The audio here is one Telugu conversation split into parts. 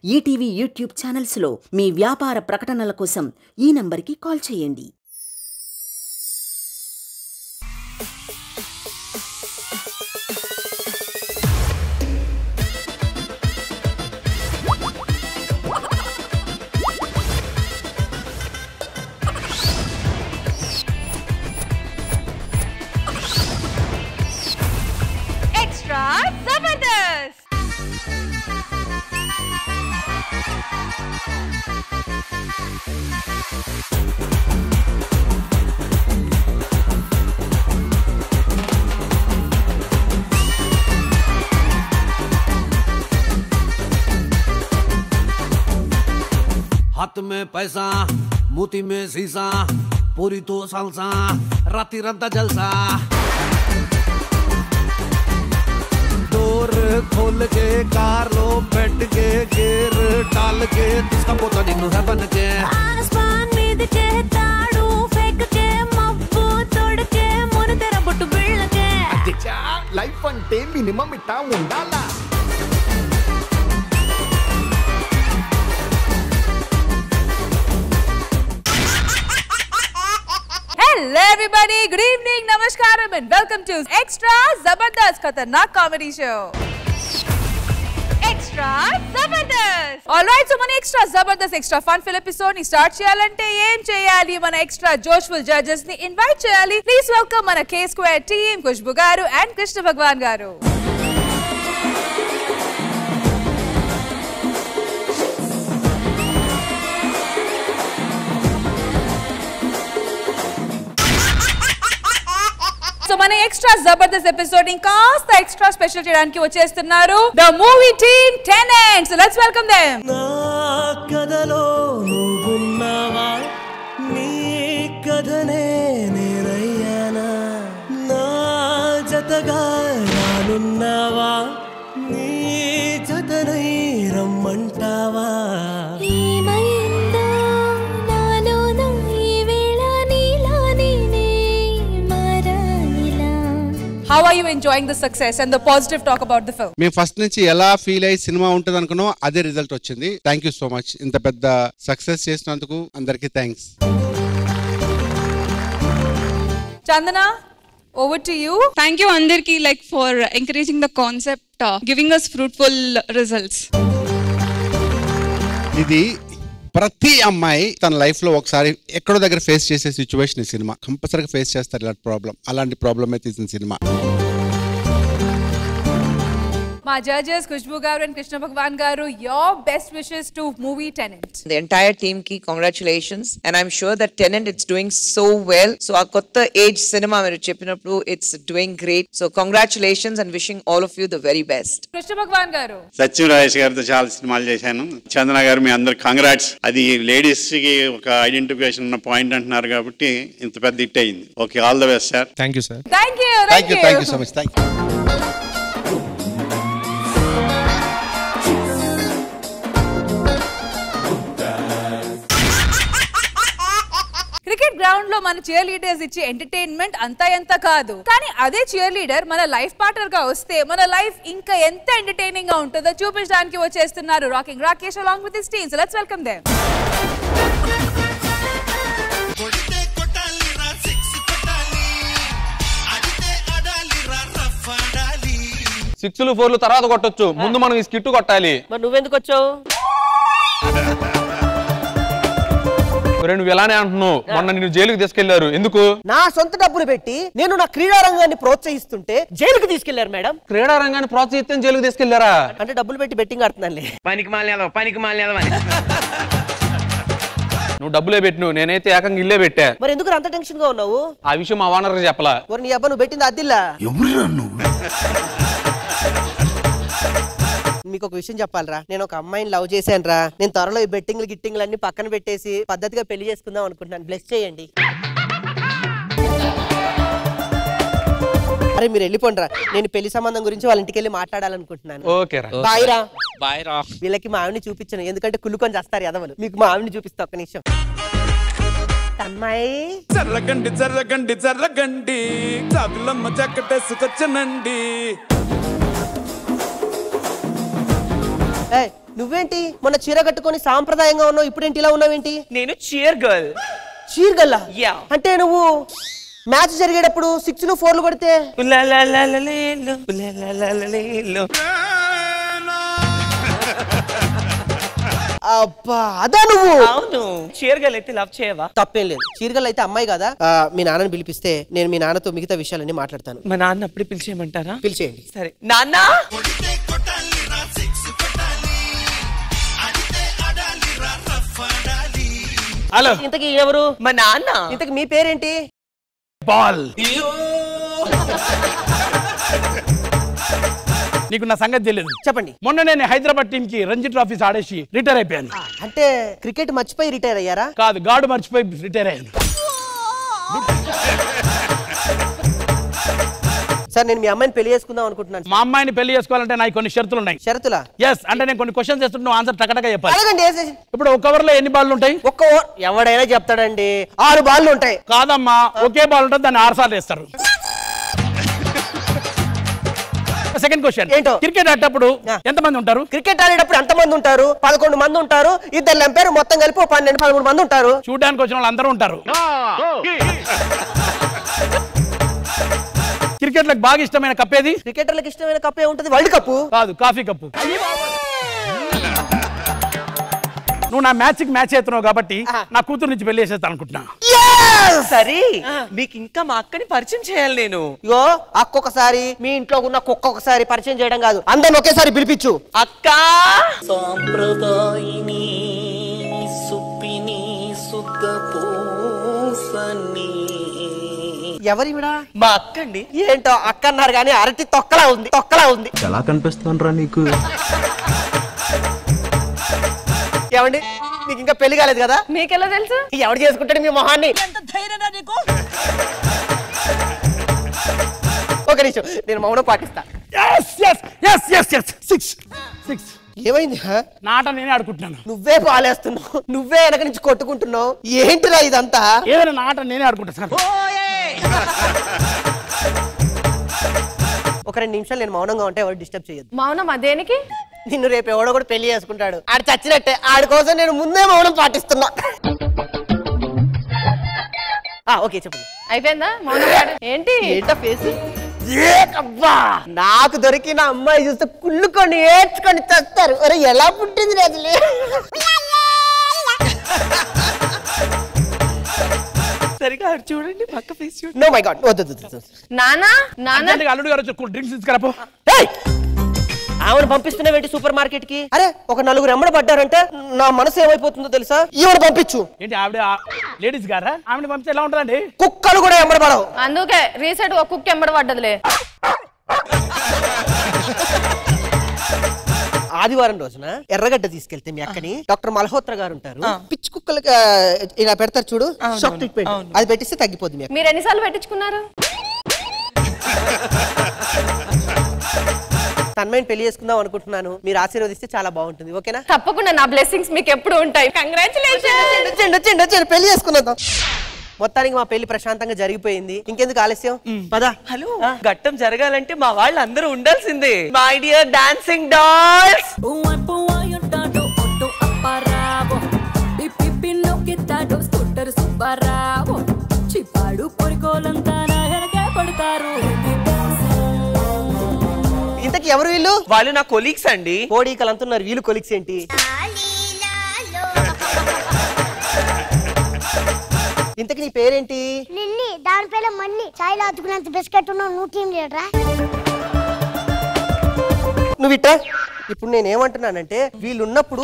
ఈటీవీ యూట్యూబ్ ఛానల్స్లో మీ వ్యాపార ప్రకటనల కోసం ఈ నంబర్కి కాల్ చేయండి. हाथ में पैसा मोती में शीशा पूरी तो सालसा राती रद्दा जलसा डोर खोल के कार लो बैठ के गेर डाल के इसका पोता निन्नु है बन के आसमान मीद के ताड़ू फेंक के मब्बू तोड़ के मोन तेरा बुट्टू बिल्ल के అచ్చా లైఫ్ అంటే మినిమం ఇట్టా ఉండాలా. Hello everybody, good evening, namaskaram and welcome to Extra Zabardast Khatarnak Comedy Show. Extra Zabardast. Alright, so mana Extra Zabardast Extra Fun Fill episode ni start cheyalante em cheyali mana extra joshful judges ni invite cheyali. Please welcome mana K Square team Khushbu garu and Krishna Bhagwan garu. So మన ఎక్స్ట్రా జబర్దస్త్ ఎపిసోడ్ ఇంకాస్త ఎక్స్ట్రా స్పెషల్ చేయడానికి వచ్చేస్తున్నారు the movie team tenant. So let's welcome them. నా కథలో నువ్వున్నావా, నీ కథనే నేనయ్యానా, నా జతగా రానున్నావా, నీ జతనై రమ్మంటావా. How are you enjoying the success and the positive talk about the film? మేము ఫస్ట్ నుంచి ఎలా ఫీల్ అయ్యి సినిమా ఉంటుంది అనుకున్నాం అదే రిజల్ట్ వచ్చింది. Thank you so much. ఇంత పెద్ద సక్సెస్ చేసినందుకు అందరికీ thanks. Chandana, over to you. Thank you Andarki for encouraging the concept, giving us fruitful results. ఇది ప్రతి అమ్మాయి తన లైఫ్ లో ఒకసారి ఎక్కడో దగ్గర ఫేస్ చేసే సిచ్యువేషన్ ఈ సినిమా కంపల్సరీగా ఫేస్ చేస్తారు. ఇలాంటి ప్రాబ్లం, అలాంటి ప్రాబ్లమే తీసిన cinema. My judges Khushbu garu and Krishna Bhagwan garu, your best wishes to movie Tenet. The entire team ki congratulations, and I'm sure that Tenet it's doing so well. So our kotta age cinema meru cheppinappudu it's doing great. So congratulations and wishing all of you the very best. Krishna Bhagwan garu. సత్యం రాజేష్ గారితో చాలా సినిమాలు చేశాను. చందన గారు మీ అందరు కంగ్రాట్స్. అది లేడీస్ కి ఒక ఐడెంటిఫికేషన్ ఉన్న పాయింట్ అంటున్నారు కాబట్టి ఇంత పెద్ద హిట్ అయింది. Okay, all the best sir. Thank you sir. Thank you. Thank you so much. Thank you. Cricket ground లో మన చీర్ లీడర్స్ ఇచ్చే ఎంటర్టైన్మెంట్ అంతా ఎంత కాదు, కానీ అదే చీర్ లీడర్ మన లైఫ్ పార్ట్నర్ గా వస్తే మన లైఫ్ ఇంకా ఎంత ఎంటర్టైనింగ్ గా ఉంటుందో చూపించడానికి వచ్చేస్తున్నారు rocking Rakesh along with his team. So let's welcome them. సిక్స్లు ఫోర్లు తర్వాత కొట్టొచ్చు, ముందు మనం ఈ స్కిట్ కొట్టాలి. మరి నువ్వెందుకు వచ్చావు? నువ్వు ఇలానే అంటున్నావు. మొన్న నిన్ను జైలుకి తీసుకెళ్లారు, ఎందుకు? నా సొంత డబ్బులు పెట్టి నేను నా క్రీడా రంగాన్ని ప్రోత్సహిస్తుంటే జైలుకి తీసుకెళ్లారు మేడం. క్రీడా రంగాన్ని ప్రోత్సహిస్తే జైలుకి తీసుకెళ్లారా? అంటే డబ్బులు పెట్టి బెట్టింగ్ ఆడుతున్నానులే. పనికి మాలిన నువ్వు డబ్బులే పెట్టు, నేనైతే ఏకంగా ఇల్లే పెట్టా. మరి ఎందుకు అంత టెన్షన్ గా ఉన్నావు? ఆ విషయం మా ఓనర్ చెప్పలా. నీ అబ్బా నువ్వు పెట్టింది అద్దిల్లా. మీకు ఒక విషయం చెప్పాలరా, నేను ఒక అమ్మాయిని లవ్ చేశాను రా. నేను త్వరలో ఈ బెట్టింగ్లు గిట్టింగ్లు అన్ని పక్కన పెట్టేసి పద్ధతిగా పెళ్లి చేసుకుందాం అనుకుంటున్నాను. బ్లెస్ చేయండి. అరే మీరు వెళ్ళిపోండిరా, నేను పెళ్లి సంబంధం గురించి వాళ్ళ ఇంటికి వెళ్ళి మాట్లాడాలనుకుంటున్నాను. బాయ్ రా. వీళ్ళకి మా ఆవిని చూపించను, ఎందుకంటే కుళ్ళుకొని చేస్తారు ఎదవలు. మీకు మా ఆవిని చూపిస్తా ఒక్క నిమిషం. తన్మయ్ జర్రగండి జర్రగండి జర్రగండి చాకులమ్మ జక్కటేసుకొచ్చనండి. నువ్వేంటి మొన్న చీర కట్టుకొని సాంప్రదాయంగా ఉన్నావు, ఇప్పుడేంటి ఇలా ఉన్నావేంటి? నేను cheer girl. Cheer Galla? Yeah. అంటే నువ్వు మ్యాచ్ జరిగేటప్పుడు 6లు 4లు కొడితే అబ్బా అదా నువ్వు? అవును. చీర్ గర్ల్ అయితే లవ్ చేయవా? తప్పేం లేదు. చీర్ గల్ అయితే అమ్మాయి కదా. మీ నాన్నని పిలిపిస్తే నేను మీ నాన్నతో మిగతా విషయాలన్నీ మాట్లాడతాను. మా నాన్న అప్పుడే పిలిచేయమంటారా? పిలిచేయండి. సరే. నాన్న హలో. ఇంతకీ ఎవరు? మా నాన్న. ఇంతకీ మీ పేరేంటి? బాల్. నీకు నా సంగతి తెలియదు. చెప్పండి. మొన్న నేను హైదరాబాద్ టీమ్ కి రంజీ ట్రోఫీస్ ఆడేసి రిటైర్ అయిపోయాను. అంటే క్రికెట్ మర్చిపోయి రిటైర్ అయ్యారా? కాదు, గాడు మర్చిపోయి రిటైర్ అయ్యాను. సార్ నేను మీ అమ్మాయిని పెళ్లి చేసుకుందాం అనుకుంటున్నాను. మా అమ్మాయిని పెళ్లి చేసుకోవాలంటే నాకు కొన్ని షరతులు ఉన్నాయి. షరతులా? ఎస్. అంటే నేను కొన్ని క్వశ్చన్స్ చేస్తుంటే నువ్వు ఆన్సర్ టకటగా చెప్పాలి. అడగండి. ఇప్పుడు ఒక ఓవర్ లో ఎన్ని బాల్ ఉంటాయి? ఒక్క ఓవర్ ఎవడైనా చెప్తాడండి. 6 బాల్ ఉంటాయి. కాదమ్మా, ఒకే బాల్ ఉంటుంది, దాన్ని 6 సార్లు వేస్తారు. సెకండ్ క్వశ్చన్ ఏంటో, క్రికెట్ ఆడేటప్పుడు ఎంతమంది ఉంటారు? క్రికెట్ ఆడేటప్పుడు ఎంతమంది ఉంటారు? 11 మంది ఉంటారు. 2 ఎంపైర్ మొత్తం కలిపి 12-13 మంది ఉంటారు. చూడడానికి వచ్చిన వాళ్ళు అందరూ ఉంటారు. క్రికెట్లకు బాగా ఇష్టమైన కప్ ఏది? క్రికెటర్లకు ఇష్టమైన కప్ ఏ ఉంటుంది? World cup. కాదు, కాఫీ కప్పు. నువ్వు నా మ్యాచ్ అవుతున్నావు కాబట్టి నా కూతురు నుంచి పెళ్లి చేసేస్తాను అనుకుంటున్నా. సరే, మీకు ఇంకా మా అక్కని పరిచయం చేయాలి నేను. ఇగో అక్క ఒకసారి, మీ ఇంట్లో ఉన్న కుక్క ఒకసారి పరిచయం చేయడం కాదు, అందరిని ఒకేసారి పిలిపించు. అక్క సాంప్రదాయిని సుప్పిని సుద్ద పూసని. ఎవరివిడా? మా అక్క అండి. ఏంటో అక్క అన్నారు కానీ అరటి తొక్కలా ఉంది. ఎలా కనిపిస్తుండ్రా నీకు? ఏమండి, మీకు ఇంకా పెళ్లి కాలేదు కదా? మీకెలా తెలుసు? ఎవడు చేసుకుంటాడు మీ మొహాన్ని? ఒక నిమిషం, నేను మౌనం పాటిస్తా. ఏమైంది? నాట నేనే ఆడుకుంటున్నాను. నువ్వే పాలేస్తున్నావు, నువ్వే వెనక నుంచి కొట్టుకుంటున్నావు. ఏంటిరా ఇదంతా? ఏదైనా నాట నేనే ఆడుకుంటా సార్. ఒక 2 నిమిషాలు నేను మౌనంగా ఉంటే ఎవరు డిస్టర్బ్ చేయొద్దు. మౌనం అదేనికి? నిన్ను రేపు ఎవడో కూడా పెళ్లి చేసుకుంటాడు. ఆడు చచ్చినట్టే. ఆడి కోసం నేను ముందే మౌనం పాటిస్తున్నా. ఓకే చెప్పండి. అయిపోయిందా మౌనం? ఏంటి ఏంటా ఫేస్? నాకు దొరికిన అమ్మాయి చూస్తే కుళ్ళుకొని ఏడ్చుకొని చస్తారు. అరే ఎలా పుట్టింది అసలు? సరిగా చూడండి, పక్క ఫేస్ చూడండి. నో మై గాడ్, వద్దు. నానా అల్లుడు గారు వచ్చి డ్రింక్స్ తీసుకురాపో. ఆమెను పంపిస్తున్నావేంటి సూపర్ మార్కెట్ కి? అరే ఒక 4 ఎమ్మడ పడ్డారంటే నా మనసు ఏమైపోతుందో తెలుసా? ఈవిడ పంపించు. ఏంటి ఆవిడ లేడీస్ గారా? ఆవిడ పంపిస్తే ఎలా ఉంటుందండి? కుక్కలు కూడా ఎంబడబడవు. అందుకే రీసెంట్ ఒక కుక్క ఎంబడ పడ్డదిలే. ఆదివారం రోజున ఎర్రగడ్డ తీసుకెళ్తే మీ అక్కని డాక్టర్ మల్హోత్రా గారు ఉంటారు. పిచ్చి కుక్కలకి ఇలా పెడతారు చూడు, షాక్ ట్రీట్మెంట్. అది పెట్టిస్తే తగ్గిపోద్ది. మీరు ఎన్నిసార్లు పెట్టించుకున్నారు? తన్మయ్యని పెళ్లి చేసుకుందాం అనుకుంటున్నాను. మీరు ఆశీర్వదిస్తే చాలా బాగుంటుంది. ఓకేనా? తప్పకుండా. నా బ్లెస్సింగ్స్ మీకు ఎప్పుడు ఉంటాయి. కంగ్రాచులేషన్స్. పెళ్లి చేసుకున్నాం. మొత్తానికి మా పెళ్లి ప్రశాంతంగా జరిగిపోయింది. ఇంకెందుకు ఆలస్యం? పద. హలో, ఘట్టం జరగాలంటే మా వాళ్ళు అందరూ ఉండాల్సిందే. My dear dancing dolls. ఇంతకి ఎవరు వీళ్ళు? వాళ్ళు నా కొలీగ్స్ అండి. కోడీకలు అంటున్నారు, వీళ్ళు కొలీగ్స్ ఏంటి? ఇంతకి నీ పేరేంటి? లిల్లీ. దాని పేరు మన్ని. చాయ్లో అతుకున్నంత బిస్కెట్ నువ్వు టీం లీడరా? నువ్వు ఇట్టా. ఇప్పుడు నేనేమంటున్నానంటే వీళ్ళు ఉన్నప్పుడు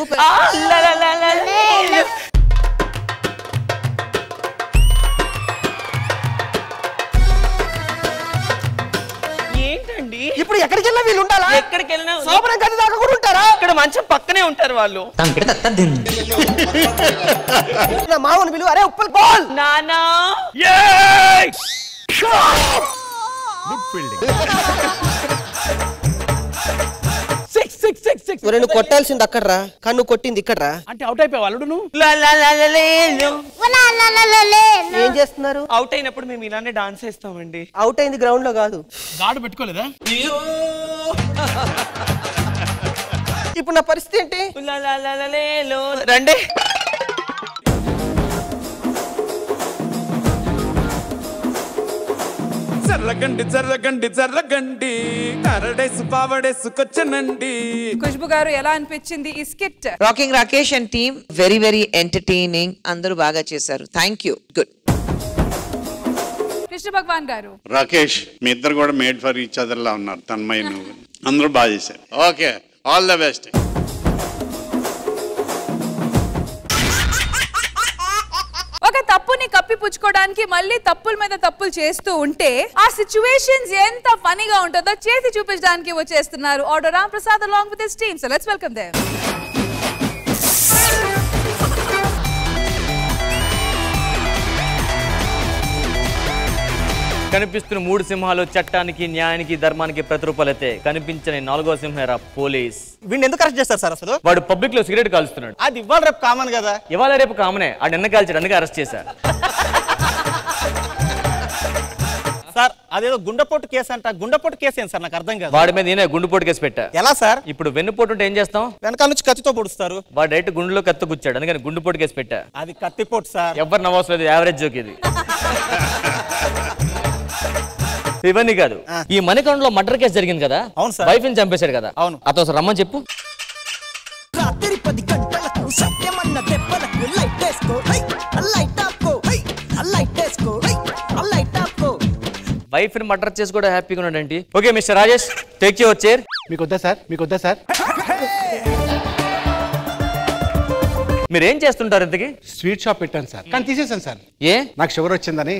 ఏంటండి ఇప్పుడు ఎక్కడికి వెళ్ళినా వీళ్ళు ఉండాలా? ఎక్కడికి వెళ్ళినా సోమరం గది దాకా కూడా ఉంటారా? ఇక్కడ మంచం పక్కనే ఉంటారు వాళ్ళు. నా మామూలు విలువ. అరే ఉప్పల్ బాల్ నానా. నువ్వు కొట్టాల్సింది అక్కడరా, కానీ నువ్వు కొట్టింది ఇక్కడరా. అంటే అవుట్ అయిపోయావు అల్లుడు నువ్వు. ఏం చేస్తున్నారు? అవుట్ అయినప్పుడు మేము ఇలానే డాన్స్ చేస్తామండి. అవుట్ అయింది గ్రౌండ్ లో కాదు. గాడు పెట్టుకోలేదా? ఇప్పుడు నా పరిస్థితి ఏంటి? రండి. జర్రగండి జర్రగండి జర్రగండి కరడేసు పావడేసుకొచ్చనండి. ఖుష్బు గారు ఎలా అనిపించింది ఈ skit? Rocking Rakesh and team very very entertaining. అందరూ బాగా చేశారు. Thank you. Good. Krishna Bhagavan గారు. రాకేష్ మీ ఇద్దరు కూడా మేడ్ ఫర్ ఈచ్ అదర్ లా ఉన్నారు. తన్మయ్య నువ్వు అందరూ బాగా చేశారు. Okay, all the best. ఒక తప్పుని కప్పిపుచ్చుకోవడానికి మళ్ళీ తప్పుల మీద తప్పులు చేస్తూ ఉంటే ఆ సిచ్యువేషన్స్ ఎంత ఫనీగా ఉంటుందో చేసి చూపించడానికి వచ్చేస్తున్నారు order Ram Prasad along with his team. So let's welcome them. కనిపిస్తున్న 3 సింహాలు చట్టానికి, న్యాయానికి, ధర్మానికి ప్రతిరూపాలైతే కనిపించని 4వ సింహరా పోలీస్. వీడిని ఎందుకు అరెస్ట్ చేస్తారు సార్ అసలు? వాడు పబ్లిక్ లో సిగరెట్ కాలుస్తున్నాడు. అది ఇవాళ రేపు కామన్ కదా. ఇవాళ రేపు కామనే. ఆ నిన్న కాల్చాడు, అందుకే అరెస్ట్ చేశారు. సార్ అదేదో గుండెపోటు కేసు అంట. గుండెపోటు కేసు ఏంటి సార్? నాకు అర్థం కాదు. వాడి మీద నేనే గుండెపోటు కేసు పెట్టా. ఎలా సార్? ఇప్పుడు వెన్నుపోటు ఉంటే ఏం చేస్తాం? వెనకాల నుంచి కత్తితో పొడుస్తారు. వాడు డైరెక్ట్ గుండెలో కత్తి గుచ్చాడు, అందుకని గుండెపోటు కేసు పెట్టా. అది కత్తిపోటు సార్. ఎవరు నవ్వలేదు, యావరేజ్ జోక్ ఇది. ఇవన్నీ కాదు, ఈ మణికొండలో మర్డర్ కేసు జరిగింది కదా. అవును సార్. వైఫ్ ని చంపేశాడు కదా. అవును. అతను రమ్మని చెప్పు. రాత్రి 10 గంటలకు సత్యమన్న దెబ్బలకు లైట్ వేసుకో, లైట్ ఆపుకో, లైట్ వేసుకో, లైట్ ఆపుకో. వైఫ్ ని మర్డర్ చేసి కూడా హ్యాపీగా ఉన్నాడండి. Okay mister Rajesh, take your chair. మీకు వద్దా సార్? మీకు వద్దా సార్? మీరు ఏం చేస్తుంటారు ఇంతకి? స్వీట్ షాప్ పెట్టాను సార్, కానీ తీసేసాను సార్. ఏ? నాకు షుగర్ వచ్చిందని.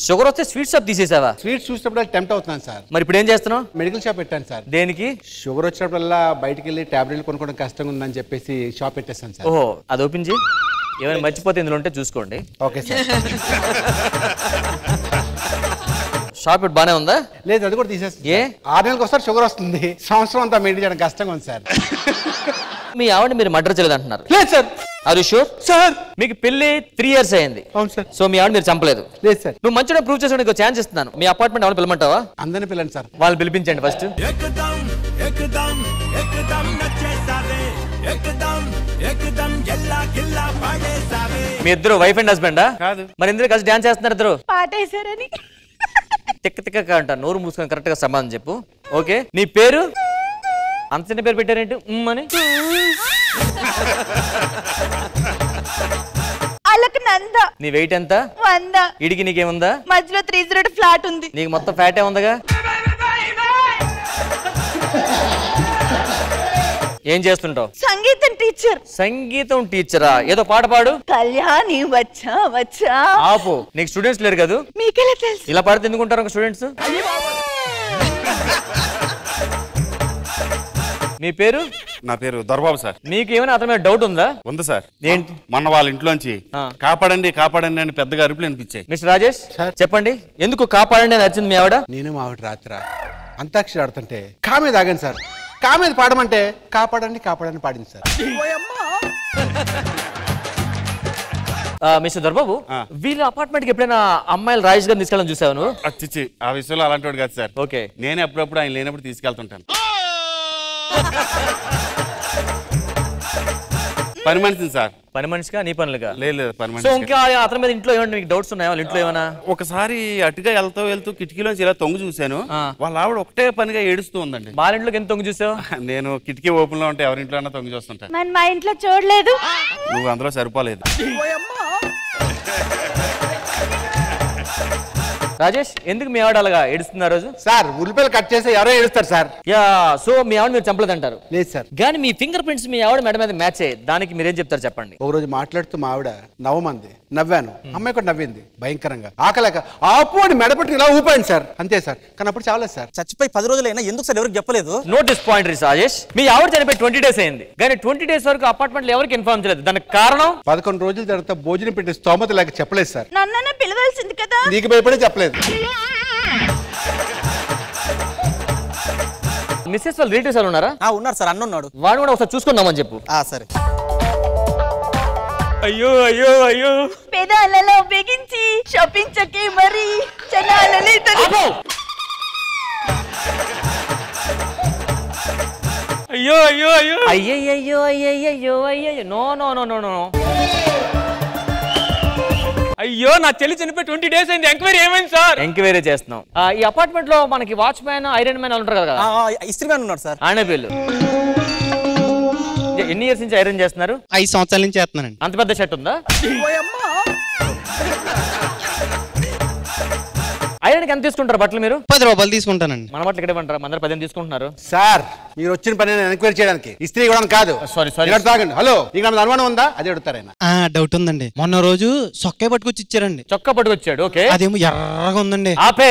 షుగర్ వస్తే స్వీట్ షాప్ తీసేసావా? స్వీట్ చూసినప్పుడు టెంప్ట్ అవుతున్నాను సార్. మరి ఇప్పుడు ఏం చేస్తున్నావు? మెడికల్ షాప్ పెట్టాను సార్. దేనికి? షుగర్ వచ్చినప్పుడల్లా బయటికి వెళ్ళి టాబ్లెట్లు కొనుక్కోవడం కష్టంగా ఉందని చెప్పేసి షాప్ పెట్టేస్తాను సార్. ఓహో, అది ఓపెన్ చేయి. ఏమైనా మర్చిపోతే ఇందులో ఉంటే చూసుకోండి. Okay sir. షాప్ ఇప్పుడు బానే ఉందా? లేదు, అది కూడా తీసేస్తాను. ఏ? 6 నెలలకు ఒకసారి షుగర్ వస్తుంది, సంవత్సరం అంతా మెయింటైన్ చేయడం కష్టంగా ఉంది సార్. మీ ఆవిడ మీరు మర్డర్ చేయలేదు అంటున్నారు. లేదు sir. Are you sure? Sir మీకు పెళ్లి 3 years అయింది. అవును సార్. సో మీ ఆవిడ మీరు చంపలేదు? లేదు సార్. నువ్వు మంచిగా ప్రూవ్ చేసి నీకు ఛాన్స్ ఇస్తున్నాను. మీ అపార్ట్మెంట్ ఎవరు పిలమంటావా? అందరిని పిల్లండి సార్. వాళ్ళు పిలిపించండి ఫస్ట్. మీ ఇద్దరు వైఫ్ అండ్ హస్బెండా? కాదు. మరి ఎందుకు కలిసి డాన్స్ చేస్తున్నారు ఇద్దరు? పాటేశారని. తిక్క తిక్క అంట. నోరు మూసుకొని కరెక్ట్ గా సమాధానం చెప్పు. ఓకే, నీ పేరు? అంత చిన్న పేరు పెట్టారేంటి అని? అలకనంద. నీ వెయిట్ ఎంత? 100. ఇడికి నీకేముందా? మధ్యలో 3 ఫ్లాట్ ఉంది. నీకు మొత్తం ఫ్యాటే ఉందిగా. ఏం చేస్తుంటావు? సంగీతం టీచర్. సంగీతం టీచరా? ఏదో పాట పాడు. కళ్యాణి వచ్చా వచ్చా. ఆపు, నీకు స్టూడెంట్స్ లేరు కదా? మీకెలా తెలుసు? ఇలా పాడితే ఎందుకుంటారు స్టూడెంట్స్? మీ పేరు? నా పేరు దొరబాబు సార్. మీకు ఏమైనా అతని మీద డౌట్ ఉందా? ఉంది సార్. ఏంటి? మొన్న వాళ్ళ ఇంట్లోంచి కాపాడండి కాపాడండి అని పెద్దగా అరుపులు అనిపించాయి. మిస్టర్ రాజేష్ చెప్పండి, ఎందుకు కాపాడండి అని వచ్చింది మీ ఆవిడ? నేను మా ఆవిడ రాత్ర అంతాక్షరి ఆడుతుంటే కామే తాగాను సార్. కామేది పాడమంటే కాపాడండి కాపాడని పాడింది సార్. మిస్టర్ దొరబాబు, వీళ్ళ అపార్ట్మెంట్ కి ఎప్పుడైనా అమ్మాయిలు రాజేష్ గారిని తీసుకెళ్ళని చూసాను? చిచ్చి, ఆ విషయంలో అలాంటి వాడు కాదు సార్. ఓకే, నేనే అప్పుడప్పుడు ఆయన లేనప్పుడు తీసుకెళ్తుంటాను. పని మనిషిని సార్. పని మనిషిగా? నీ పనులుగా? లేదు, పని మనిషి. సో ఇంకా అతని మీద ఇంట్లో ఏమైనా మీకు డౌట్స్ ఉన్నాయా? వాళ్ళ ఇంట్లో ఏమైనా? ఒకసారి అటుగా వెళ్తూ కిటికీలోంచి ఇలా తొంగి చూశాను. వాళ్ళ ఆవిడ ఒకటే పనిగా ఏడుస్తూ ఉందండి. వాళ్ళ ఇంట్లోకి ఎంత తొంగి చూసావు? నేను కిటికీ ఓపెన్ లో ఉంటే ఎవరింట్లో అన్నా తొంగి చూస్తుంటాను. మరి మా ఇంట్లో చూడలేదు. నువ్వు అందులో సరిపోలేదు. రాజేష్, ఎందుకు మీ ఆవిడ అలాగా ఏడుస్తున్న రోజు? సార్ ఉల్లిపాయలు కట్ చేస్తే ఎవరో ఏడుస్తారు సార్. యా, సో మీ ఆవిడ మీరు చంపలేదంటారు? లేదు సార్. కానీ మీ ఫింగర్ ప్రింట్స్ మీ ఆవిడ మెడ మీద మ్యాచ్ అయ్యాయి, దానికి మీరేం చెప్తారు చెప్పండి. ఒక రోజు మాట్లాడుతూ మా ఆవిడ నవ్వమంది, నవ్వాను. అమ్మాయి కూడా నవ్వింది భయంకరంగా. ఆకలేక ఆపు అని మెడపట్టి ఇలా ఊపాను సార్, అంతే సార్. కానీ అప్పుడు చావలేదు సార్. చచ్చిపోయి 10 రోజులైనా ఎందుకు సార్ ఎవరికి చెప్పలేదు? నోటీస్ పాయింట్ రాజేష్, మీ ఆవిడ చనిపోయి 20 days అయింది, కానీ 20 days వరకు అపార్ట్మెంట్ లో ఎవరికి ఇన్ఫార్మ్ చేయలేదు. దానికి కారణం? 11 రోజుల తర్వాత భోజనం పెట్టి స్తోమత లేక చెప్పలేదు సార్. నన్ను పిలవాల్సింది కదా. నీకు భయపడే చెప్పలేదు. మిస్సెస్ వాళ్ళ రిలేటివ్స్ వాళ్ళు ఉన్నారా? ఉన్నారు సార్, అన్న ఉన్నాడు. వాడు కూడా ఒకసారి చూసుకుందామని చెప్పు. సరే. అయ్యో అయ్యో అయ్యో, పెదాలలో బిగించి శపించకే మరి చనాలని అయ్యో అయ్యో అయ్యో అయ్యయ్యో అయ్యయ్యో అయ్యయ్యో no no no no no. అయ్యో నా చెల్లి చనిపోయి 20 days అయింది. ఎంక్వైరీ ఏమైంది సార్? ఎంక్వైరీ చేస్తున్నాం. ఈ అపార్ట్మెంట్ లో మనకి వాచ్మ్యాన్, ఐరన్ మ్యాన్ ఉంటారు కదా. ఇస్త్రీ మ్యాన్ ఉన్నాడు సార్. ఆయన పేర్లు ఎన్ని ఇయర్స్ నుంచి ఐరన్ చేస్తున్నారు? 5 సంవత్సరాల నుంచి చేస్తున్నానండి. అంత పెద్ద షర్ట్ ఉందా? ఐరన్కి ఎంత తీసుకుంటారు బట్టలు మీరు? 10 రూపాయలు తీసుకుంటానండి. మన బట్టలు ఇక్కడ ఇవ్వంటారా? మన 15 తీసుకుంటున్నారు. సార్ మీరు వచ్చిన పని ఎంక్వైరీ చేయడానికి, ఇస్త్రీ కూడా కాదు. సారీ సారీ తాగండి. హలో, నీకు అనుమానం ఉందా? అదే అడుగుతారు ఆయన. డౌట్ ఉందండి. మొన్న రోజు చొక్కా పట్టుకొచ్చి ఇచ్చారండి. చొక్కా పట్టుకొచ్చాడు. ఓకే, అదేమో ఎర్రగా ఉందండి. ఆపే,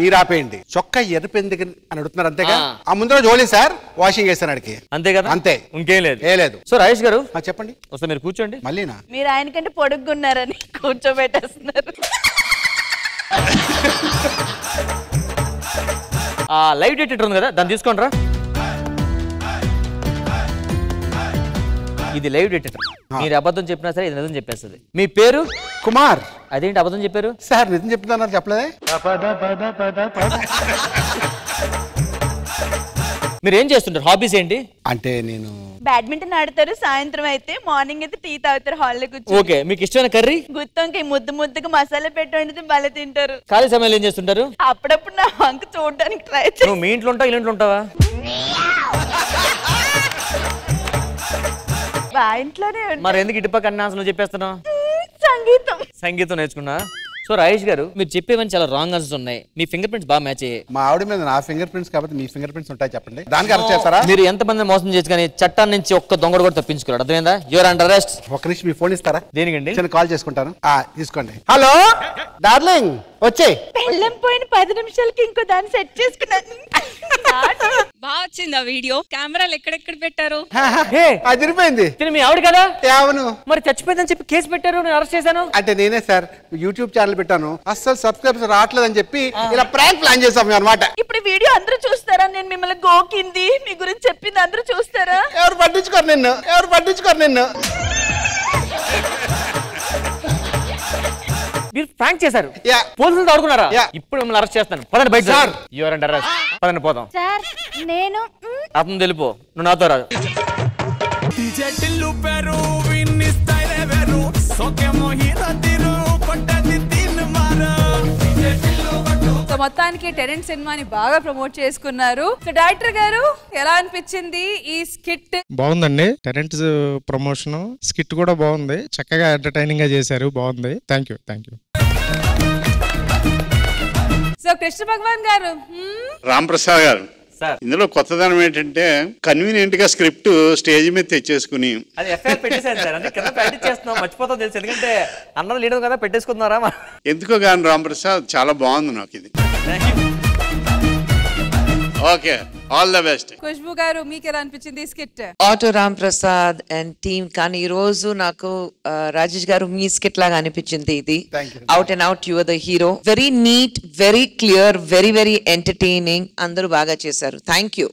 మీరు ఆపేయండి. చొక్కా ఎర్రపెందుకు అని అడుగుతున్నారు అంతేగా. ఆ ముందు రోజు ఓలే సార్ వాషింగ్ చేస్తాను అడిగి. అంతే కదా? అంతే, ఇంకేం లేదు. ఏ లేదు. సో రాజేష్ గారు చెప్పండి. వస్తే మీరు కూర్చోండి. మళ్ళీనా? మీరు ఆయనకంటే పొడుగున్నారని కూర్చోబెట్టేస్తున్నారు. లైవ్ డిటెక్టర్ ఉంది కదా, దాన్ని తీసుకోండి రా. ఇది లైవ్ డిటెక్టర్. మీరు అబద్ధం చెప్పినా సరే ఇది నిజం చెప్పేస్తుంది. మీ పేరు? కుమార్. అదేంటి అబద్ధం చెప్పారు? సార్ నిజం చెప్తున్నారు చెప్పలేదే. మీరు ఏం చేస్తుంటారు? హాబీస్ ఏంటి? అంటే నేను బ్యాడ్మింటన్ ఆడతారు, సాయంత్రం అయితే, మార్నింగ్ అయితే టీ తాగుతారు హాల్లో కూర్చొని. ఓకే, మీకు ఇష్టమైన కర్రీ? గుత్తొంకాయ ముద్దు ముద్దుగా మసాలా పెట్టి వండితే భలే తింటారు. ఖాళీ సమయంలో ఏం చేస్తుంటారు? అప్పుడప్పుడు నా వంక చూడడానికి ట్రై నువ్వు మీ ఇంట్లో ఉంటావు, ఇంట్లో ఉంటావా? మా ఇంట్లోనే మరి ఎందుకు ఇటుపక్క అన్ని ఆన్సర్లు చెప్పేస్తున్నావు? సంగీతం సంగీతం నేర్చుకున్నా. సో రాజేష్ గారు మీరు చెప్పేవన్నీ చాలా రాంగ్ ఆన్సర్స్ ఉన్నాయి. మీ ఫింగర్ ప్రింట్స్ బాగా మ్యాచ్ అయ్యాయి. మా ఆవిడ మీద నా ఫింగర్ ప్రింట్స్ కాబట్టి మీ ఫింగర్ ప్రింట్స్ ఉంటాయి చెప్పండి. దానికి అరెస్ట్ చేస్తారా? మీరు ఎంతమంది మోసం చేసి కానీ చట్టాన్ని నుంచి ఒక్క దొంగడు కూడా తప్పించుకోరు. అర్థమైందా? Your under arrest. ఒక్క నిమిషం మీ ఫోన్ ఇస్తారా? దేనికండి? చిన్న కాల్ చేసుకుంటాను. తీసుకోండి. హలో డార్లింగ్, వచ్చే. పెళ్ళం పోయిన 10 నిమిషాలకి ఇంకో దాన్ని సెట్ చేసుకున్నాను. బాగా వచ్చింది ఆ వీడియో. కెమెరాలు ఎక్కడెక్కడ పెట్టారు? అదిరిపోయింది. మీ ఆవిడ కదా? అవును. మరి చచ్చిపోయిందని చెప్పి కేసు పెట్టారు, నేను అరెస్ట్ చేశాను. అంటే నేనే సార్ యూట్యూబ్ ఛానల్ పెట్టాను, అస్సలు సబ్స్క్రైబర్స్ రావట్లేదని చెప్పి ఇలా ప్రాంక్ ప్లాన్ చేసాం అన్నమాట. ఇప్పుడు వీడియో అందరూ చూస్తారా? నేను మిమ్మల్ని గోకింది, మీ గురించి చెప్పింది అందరూ చూస్తారా? ఎవరు పట్టించుకోరు నిన్ను, ఎవరు పట్టించుకోరు నిన్ను. మీరు ప్రాంక్ చేశారు, పోలీసులతో ఆడుకున్నారా? ఇప్పుడు మిమ్మల్ని అరెస్ట్ చేస్తాను. పదండి బయట. Sir your under arrest. పదండి పోదాం. సార్ నేను అతను తెలిపో, నువ్వు నాతో రాదు. సో మొత్తానికి టెనెంట్ సినిమాని బాగా ప్రమోట్ చేసుకున్నారు. సో డైరెక్టర్ గారు ఎలా అనిపించింది ఈ స్కిట్? బాగుందండి. టెనెంట్స్ ప్రమోషన్ స్కిట్ కూడా బాగుంది. చక్కగా ఎంటర్టైనింగ్ గా చేశారు. బాగుంది. Thank you. So Krishna Bhagavan గారు, రామ్ ప్రసాద్ గారు, ఇందులో కొత్తదనం ఏంటంటే కన్వీనియంట్ గా స్క్రిప్ట్ స్టేజ్ మీద తెచ్చేసుకుని అది ఎఫ్ఐఆర్ పెట్టేశారు సార్. అంటే కింద ప్రాక్టీస్ చేస్తున్నాం, మర్చిపోతాం తెలుసు. ఎందుకంటే అన్నది లీడర్ కదా, పెట్టేసుకున్నారా? ఎందుకో కానీ రామ్ ప్రసాద్ చాలా బాగుంది నాకు ఇది. Okay, all the best. Khushbu గారు మీకు ఎలా అనిపించింది skit? Auto Ram Prasad and team. కానీ ఈ రోజు నాకు రాజేష్ గారు మీ స్కిట్ లాగా అనిపించింది ఇది. Out and out your the hero. Very neat, very clear, very very entertaining. అందరూ బాగా చేశారు. Thank you.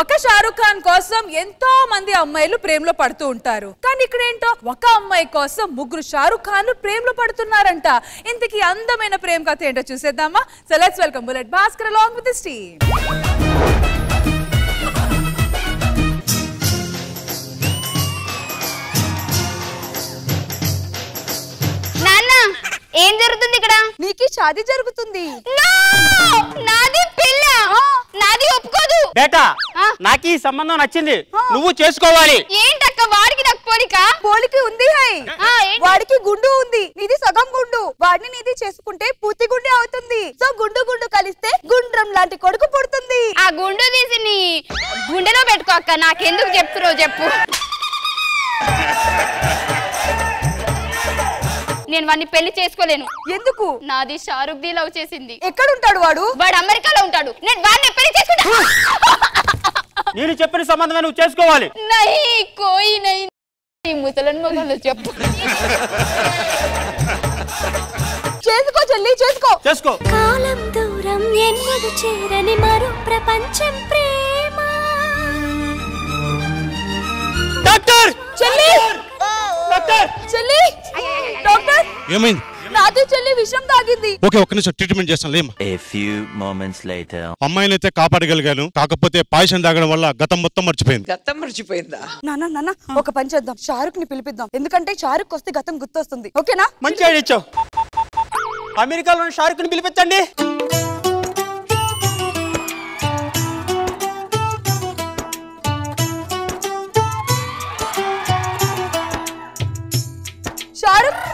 ఒక షారుఖ్ ఖాన్ కోసం ఎంతో మంది అమ్మాయిలు ప్రేమలో పడుతూ ఉంటారు. కానీ ఇక్కడ ఏంటో ఒక అమ్మాయి కోసం 3 షారుఖ్ ఖాన్లు ప్రేమలో పడుతున్నారంట. ఇంతకీ అందమైన ప్రేమ కథ ఏంటో చూసేద్దామా? So let's welcome bullet Bhaskar along with his team. నాన్న ఏం జరుగుతుంది ఇక్కడ? నీకు షాదీ జరుగుతుంది. నాది పెళ్ళ, నాది ఒప్పుకోదు. బేటా నాకు ఈ సంబంధం నచ్చింది, నువ్వు చేసుకోవాలి. ఏంటక్క వాడికి నాకు పోలిక? పోలికి ఉంది. వాడికి గుండు ఉంది, నీది సగం గుండు. వాడిని నీది చేసుకుంటే పూర్తి గుండె అవుతుంది. సో గుండు గుండు కలిస్తే గుండ్రం లాంటి కొడుకు పుడుతుంది. ఆ గుండు తీసి నీ గుండెలో పెట్టుకో అక్క. నాకెందుకు చెప్తున్నావు చెప్పు. నేను వాడిని పెళ్లి చేసుకోలేను. ఎందుకు? నాది షారుఖ్ ది లవ్ చేసింది. ఎక్కడ ఉంటాడు వాడు? వాడు అమెరికాలో ఉంటాడు. నేను వాడిని పెళ్లి చేసుకుంటా. నేను చెప్పిన సంబంధమే నువ్వు చేసుకోవాలి. నహీ కోయి నహీ. ఈ ముసలన్ మగంలో చెప్పు. చేసుకో చెల్లి, చేసుకో. కాలం దూరం ఎన్నడు చేరని మరో ప్రపంచం ప్రేమ. డాక్టర్ చెల్లి, డాక్టర్ చెల్లి, డాక్టర్ ఏమైంది? రాత్రి చెల్లి విషం తాగింది. ఓకే, ఒక్క నిమిషం ట్రీట్మెంట్ చేస్తాను లేమ్మా. A few moments later. అమ్మాయినైతే కాపాడగలిగాను, కాకపోతే పాయసం తాగడం వల్ల గతం మొత్తం మర్చిపోయింది. గతం మర్చిపోయిందా? నాన్న ఒక పని చేద్దాం, షారుఖ్ ని పిలిపిద్దాం. ఎందుకంటే షారుఖ్ వస్తే గతం గుర్తొస్తుంది. ఓకేనా? మంచి ఐడియా ఇచ్చావు. అమెరికాలో షారుఖ్ ని పిలిపించండి. షారుఖ్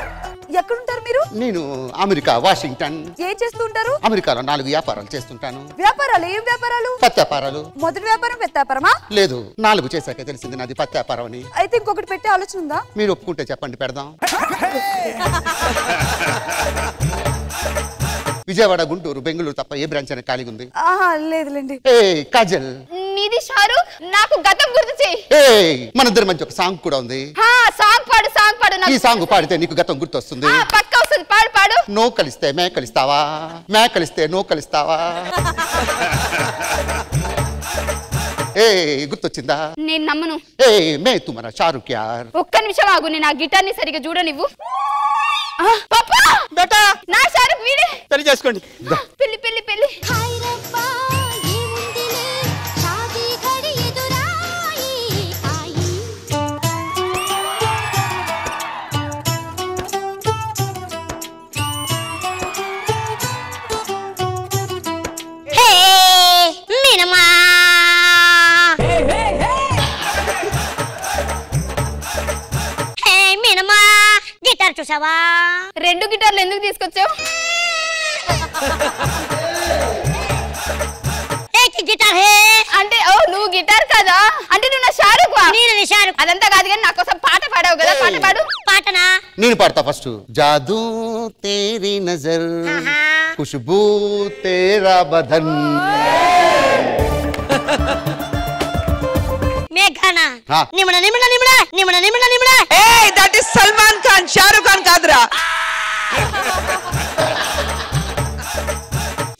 ఎక్కడుంటారు మీరు? నేను అమెరికా వాషింగ్టన్. ఏం చేస్తూ ఉంటారు? అమెరికాలో 4 వ్యాపారాలు చేస్తుంటాను. వ్యాపారాలు? ఏం వ్యాపారాలు? పత్తి వ్యాపారాలు. మొదటి వ్యాపారం పెద్ద వ్యాపారమా? లేదు, 4 చేశాక తెలిసింది నాది పత్తి వ్యాపారం అని. అయితే ఇంకొకటి పెట్టే ఆలోచన ఉందా? మీరు ఒప్పుకుంటే చెప్పండి, పెడదాం. విజయవాడ, గుంటూరు, బెంగళూరు తప్ప ఏ బ్రాంచ్ అయినా ఖాళీగా ఉంది? లేదులేండి. ఏ కాజల్, నీది షారుఖ్, నాకు గతం గుర్తు చేయి. మన ఇద్దరి మధ్య ఒక సాంగ్ కూడా ఉంది. సాంగ్ పాడు. ఈ సాంగ్ పాడితే నీకు గతం గుర్తొస్తుంది. పక్కా వస్తుంది, పాడు. నో కలిస్తే మే కలిస్తావా, మే కలిస్తే నో కలిస్తావా? గుర్తొచ్చిందా? నేను నమ్మను. మే తుమరా షారుఖ్ యార్. ఒక్క నిమిషం ఆగు, నేను ఆ గిటార్ ని సరిగా చూడనివ్వు. నా షారుఖ్ వీడే. పెళ్లి చేసుకోండి. పెళ్లి. గిటార్ చూసావా? 2 గిటార్లు ఎందుకు తీసుకొచ్చావు? గిటార్ హే అంటే నువ్వు గిటార్ కదా, అంటే నువ్వు నా షారుఖ్ వా? నేను షారుఖ్. అదంతా కాదు కానీ నా కోసం పాట పాడావు కదా, పాట పాడు. పాటనా? నేను పాడతా ఫస్ట్. జాదూ తేరీ నజర్, ఖుష్బూ తేరా బదన్. మేఘానా నిమడ. ఏయ్, దట్ ఇస్ సల్మాన్ ఖాన్, షారుఖ్ ఖాన్ కాదురా.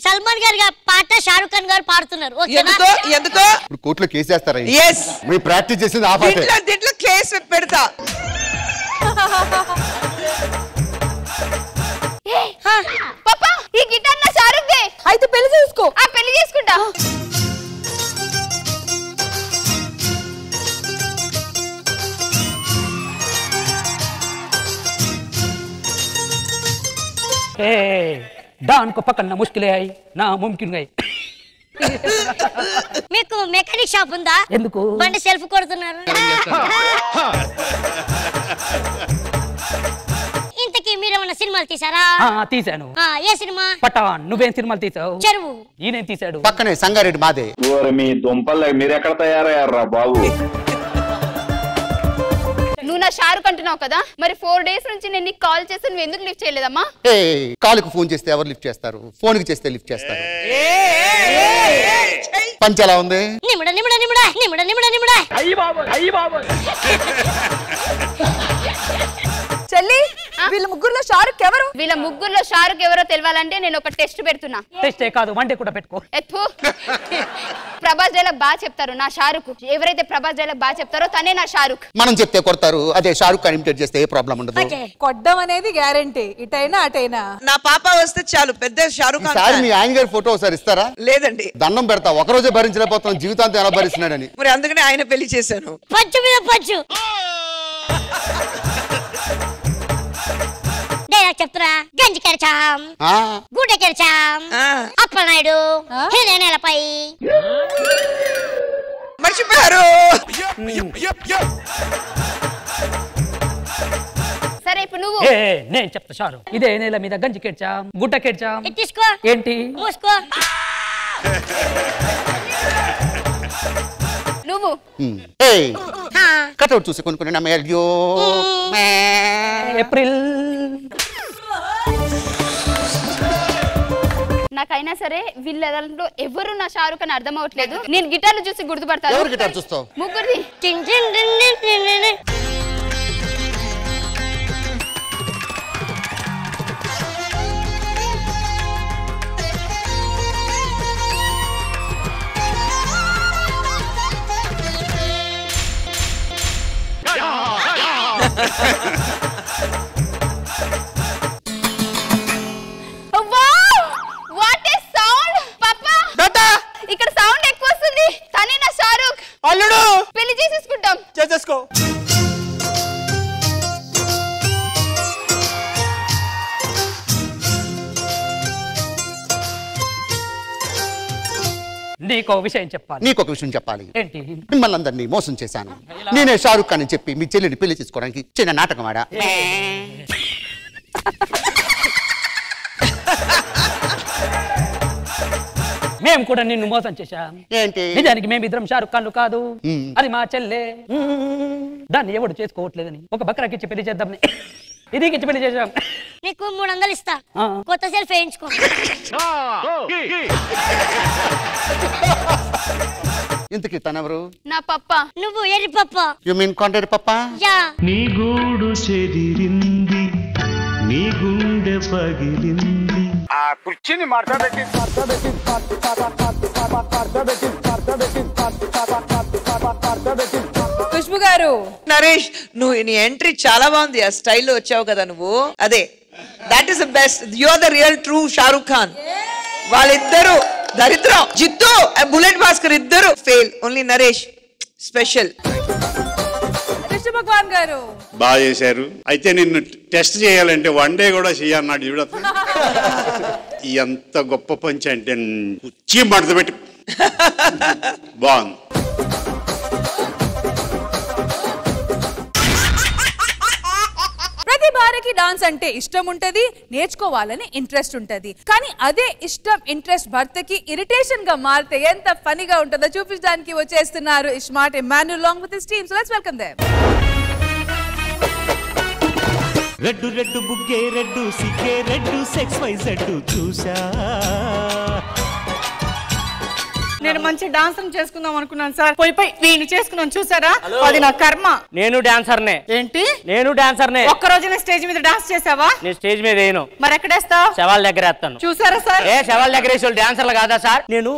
సల్మాన్ గారి పాట షారుఖ్ ఖాన్ గారు పాడుతున్నారు. ఎందుకో ఇప్పుడు కోర్టులో కేసు వేస్తారా? Yes. మేము ప్రాక్టీస్ చేసింది ఆ పాటే. దీంట్లో కేసు పెడతా. పాపా, ఈ గిటార్ నా షారుఖ్ దే. అయితే పెళ్లి చేసుకో. పెళ్లి చేసుకుంటా. डान को पकड़ना मुश्किल है ना मुमकिन है. మీకు మెకానిక్ షాప్ ఉందా? ఎందుకు? బండి సెల్ఫ్ కొడుతున్నారు. ఇంతకీ మీరేమన్నా సినిమాలు తీసారా? తీసాను. ఏ సినిమా? పఠాన్. నువ్వేం సినిమాలు తీసావు? చెరువు. ఈయనేం తీసాడు? పక్కనే సంగారెడ్డి మాదే. మీ దుంపలు మీరు ఎక్కడ తయారయ్యారా బాబు? నువ్వు నా షారుఖ్ అంటున్నావు కదా, మరి 4 డేస్ నుంచి నేను నీకు కాల్ చేస్తే నువ్వు ఎందుకు లిఫ్ట్ చేయలేదమ్మా? కాలుకు ఫోన్ చేస్తే ఎవరు లిఫ్ట్ చేస్తారు? ఫోన్ కి చేస్తే లిఫ్ట్ చేస్తారు. పంచ్ ఎలా ఉంది? నిమిడ. చెల్లి, వీళ్ళ ముగ్గురులో షారుఖ్ ఎవరు? వీళ్ళ ముగ్గురులో షారుఖ్ ఎవరో తెలియాలంటే నేను ఒక టెస్ట్ పెడుతున్నా. టెస్టే కాదు, వన్డే కూడా పెట్టుకో. ప్రభాస్ డైలాగ్ బాగా చెప్తారు నా షారుఖ్. ఎవరైతే ప్రభాస్ డైలాగ్ బాగా చెప్తారో తనే నా షారుఖ్. మనం చెప్తే కొడతారు, అదే షారుఖ్ ఖాన్ ఇమిటేట్ చేస్తే ఏ ప్రాబ్లం ఉండదు. కొట్టడం అనేది గ్యారంటీ, ఇటైనా అటైనా. నా పాప వస్తే చాలు, పెద్ద షారుఖ్ ఖాన్. సార్, మీ ఆయన గారి ఫోటో ఒకసారి ఇస్తారా? లేదండి. దండం పెడతా, ఒకరోజే భరించలేకపోతున్నాం, జీవితాంతం ఎలా భరిస్తున్నాడని. మరి అందుకనే ఆయన పెళ్లి చేశాను. పంచు మీద పంచు. డైలాగ్ చెప్తురా. గంజి కెరచాం, గుడ్డ కెరచాం, అప్పలనాయుడు నేలపై. మర్చిపోయారు. సరే, ఇప్పుడు నువ్వు. నేను చెప్తా షారు. ఇదే నేల మీద గంజి కెడ్చాం, గుడ్డ కెడ్చాం. తీసుకో. ఏంటి? మూసుకో. నువ్వు కటౌట్ చూసి కొనుక్కుని నమ్మేయో. ఏప్రిల్. నాకైనా సరే వీళ్ళ దాంట్లో ఎవరు నా షారుఖ్ అని అర్థం అవట్లేదు. నేను గిటార్లు చూసి గుర్తుపడతాను. ఎవరు గిటార్ చూస్తావు? ముగ్గురిది. నీకో విషయం చెప్పాలి. నీకొక విషయం చెప్పాలి. ఏంటి? మిమ్మల్ని అందరినీ మోసం చేశాను. నేనే షారుఖ్ ఖాన్ అని చెప్పి మీ చెల్లిని పెళ్లి చేసుకోవడానికి చిన్న నాటకం ఆడా. మేము కూడా నిన్ను మోసం చేశాం. ఏంటి? నిజానికి మేమిద్దరం షారుఖ్ ఖాన్లు కాదు, అది మా చెల్లె. దాన్ని ఎవడు చేసుకోవట్లేదని ఒక బక్రాకిచ్చి పెళ్లి చేద్దామని ఇది ఇచ్చి పెళ్లి చేశాం. నీకు 300 ఇస్తా, కొత్త సెల్ఫ్ వేయించుకో. ఇంతకీ తనెవరు? నా పప్ప. నువ్వు ఎరి పప్ప. యు మీన్ కాంట్రాక్ట్ పప్ప? యా. నీ గూడు చెదిరింది, నీ గుండె పగిలింది. ఆ కుర్చీని మార్చబెట్టి ఖుష్బు గారు. నరేష్, నువ్వు నీ ఎంట్రీ చాలా బాగుంది. ఆ స్టైల్లో వచ్చావు కదా నువ్వు. అదే that is the best. You are the real true Shahrukh Khan. వాళ్ళిద్దరు దరిద్రం. జిత్తు బుల్లెట్ భాస్కర్ ఇద్దరు fail. Only Naresh special. Krishna Bhagavan గారు బాగా చేశారు. అయితే నిన్ను టెస్ట్ చేయాలంటే 1 డే కూడా చేయన్నాడు చూడ. ఎంత గొప్ప పంచి అంటే కుర్చీ మడత పెట్టి బాగుంది. ప్రతి భార్యకి డాన్స్ అంటే ఇష్టం ఉంటది, నేర్చుకోవాలని ఇంట్రెస్ట్ ఉంటది. కానీ అదే ఇష్టం ఇంట్రెస్ట్ భర్తకి ఇరిటేషన్ గా మారితే ఎంత ఫనీగా ఉంటుందో చూపించడానికి వచ్చేస్తున్నారు ismart Emmanuel along with his team. So let's welcome them. Red red బుగ్గే రెడ్డు సిగ్గే రెడ్డు సెక్స్ వై జెడ్డు చూసా. నేను మంచి డాన్సర్ చేసుకుందాం అనుకున్నాను సార్. పోయి నేను చేసుకున్నాను చూసారా, అది నా కర్మ. నేను డాన్సర్నే. ఏంటి? నేను డాన్సర్నే. ఒక్క రోజునే స్టేజ్ మీద డాన్స్ చేసావా? నేను స్టేజ్ మీద వేయను. మరి ఎక్కడేస్తావు? శవాల దగ్గర వేస్తాను. చూసారా సార్? ఏ శవాల దగ్గర వేసే డాన్సర్లు కాదా సార్? నేను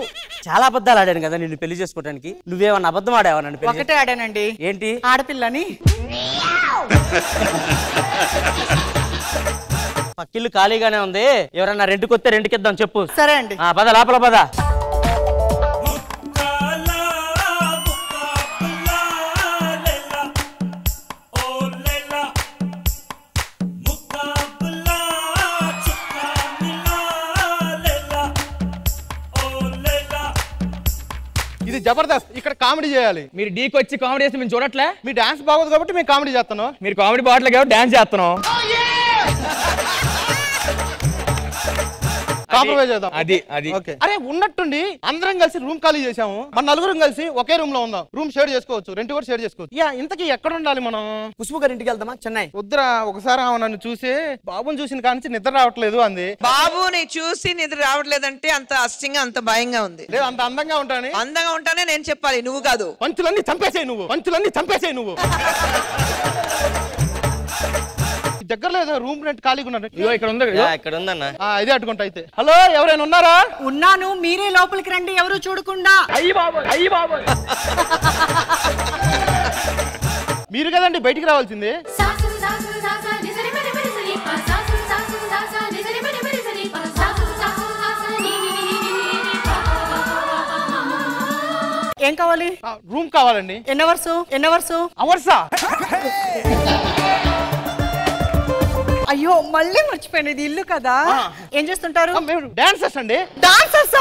చాలా అబద్ధాలు ఆడాను కదా నిన్ను పెళ్లి చేసుకోవడానికి. నువ్వేమన్నా అబద్ధం ఆడావా నన్ను? ఒకటే ఆడానండి. ఏంటి? ఆడపిల్లని. పక్కిల్లు ఖాళీగానే ఉంది, ఎవరన్నా రెంట్కి వస్తే రెంట్కి ఇద్దాం చెప్పు. సరే అండి. పద లోపల పద. ఇది జబర్దస్త్. ఇక్కడ కామెడీ చేయాలి. మీరు డీకి వచ్చి కామెడీ చేస్తే మేము చూడట్లే. మీ డాన్స్ బాగోదు కాబట్టి మేము కామెడీ చేస్తున్నాం. మీరు కామెడీ బాగట్లే కాబట్టి డాన్స్ చేస్తున్నాం. కాంప్రమైజ్ చేద్దాం. అది ఓకే. అరే ఉన్నట్టుండి అందరం కలిసి రూమ్ ఖాళీ చేసాము. మన నలుగురం కలిసి ఒకే రూమ్ లో ఉందాం. రూమ్ షేర్ చేసుకోవచ్చు, రెంట్ కూడా షేర్ చేసుకోవచ్చు. యా, ఇంతకీ ఎక్కడ ఉండాలి మనం? ఖుష్బు గారి ఇంటికి వెళ్దామా? చెన్నై. వద్దురా, ఒకసారి నన్ను చూసి బాబుని చూసిన కానించి నిద్ర రావట్లేదు అంది. బాబుని చూసి నిద్ర రావట్లేదంటే అంత అస్యంగా అంత భయంగా ఉంది. లేదు, అంత అందంగా ఉంటాను. అందంగా ఉంటానే నేను చెప్పాలి, నువ్వు కాదు. పంచులన్నీ చంపేసాయి నువ్వు. దగ్గరలో ఏదో రూమ్ రెంట్ ఖాళీగా ఉన్నాడు. ఇక్కడ ఉంది. ఇక్కడ ఉందన్న. ఇదే అట్టుకుంటా. అయితే హలో, ఎవరైనా ఉన్నారా? ఉన్నాను, మీరే లోపలికి రండి, ఎవరు చూడకుండా. అయ్యి బాబు మీరు కదండి బయటికి రావాల్సింది. ఏం కావాలి? రూమ్ కావాలండి. ఎన్ని అవర్స్? అవర్సా? అయ్యో, మళ్ళీ మర్చిపోయాను, ఇది ఇల్లు కదా. ఏం చేస్తుంటారు? డాన్సర్స్ అండి. డాన్సర్స్?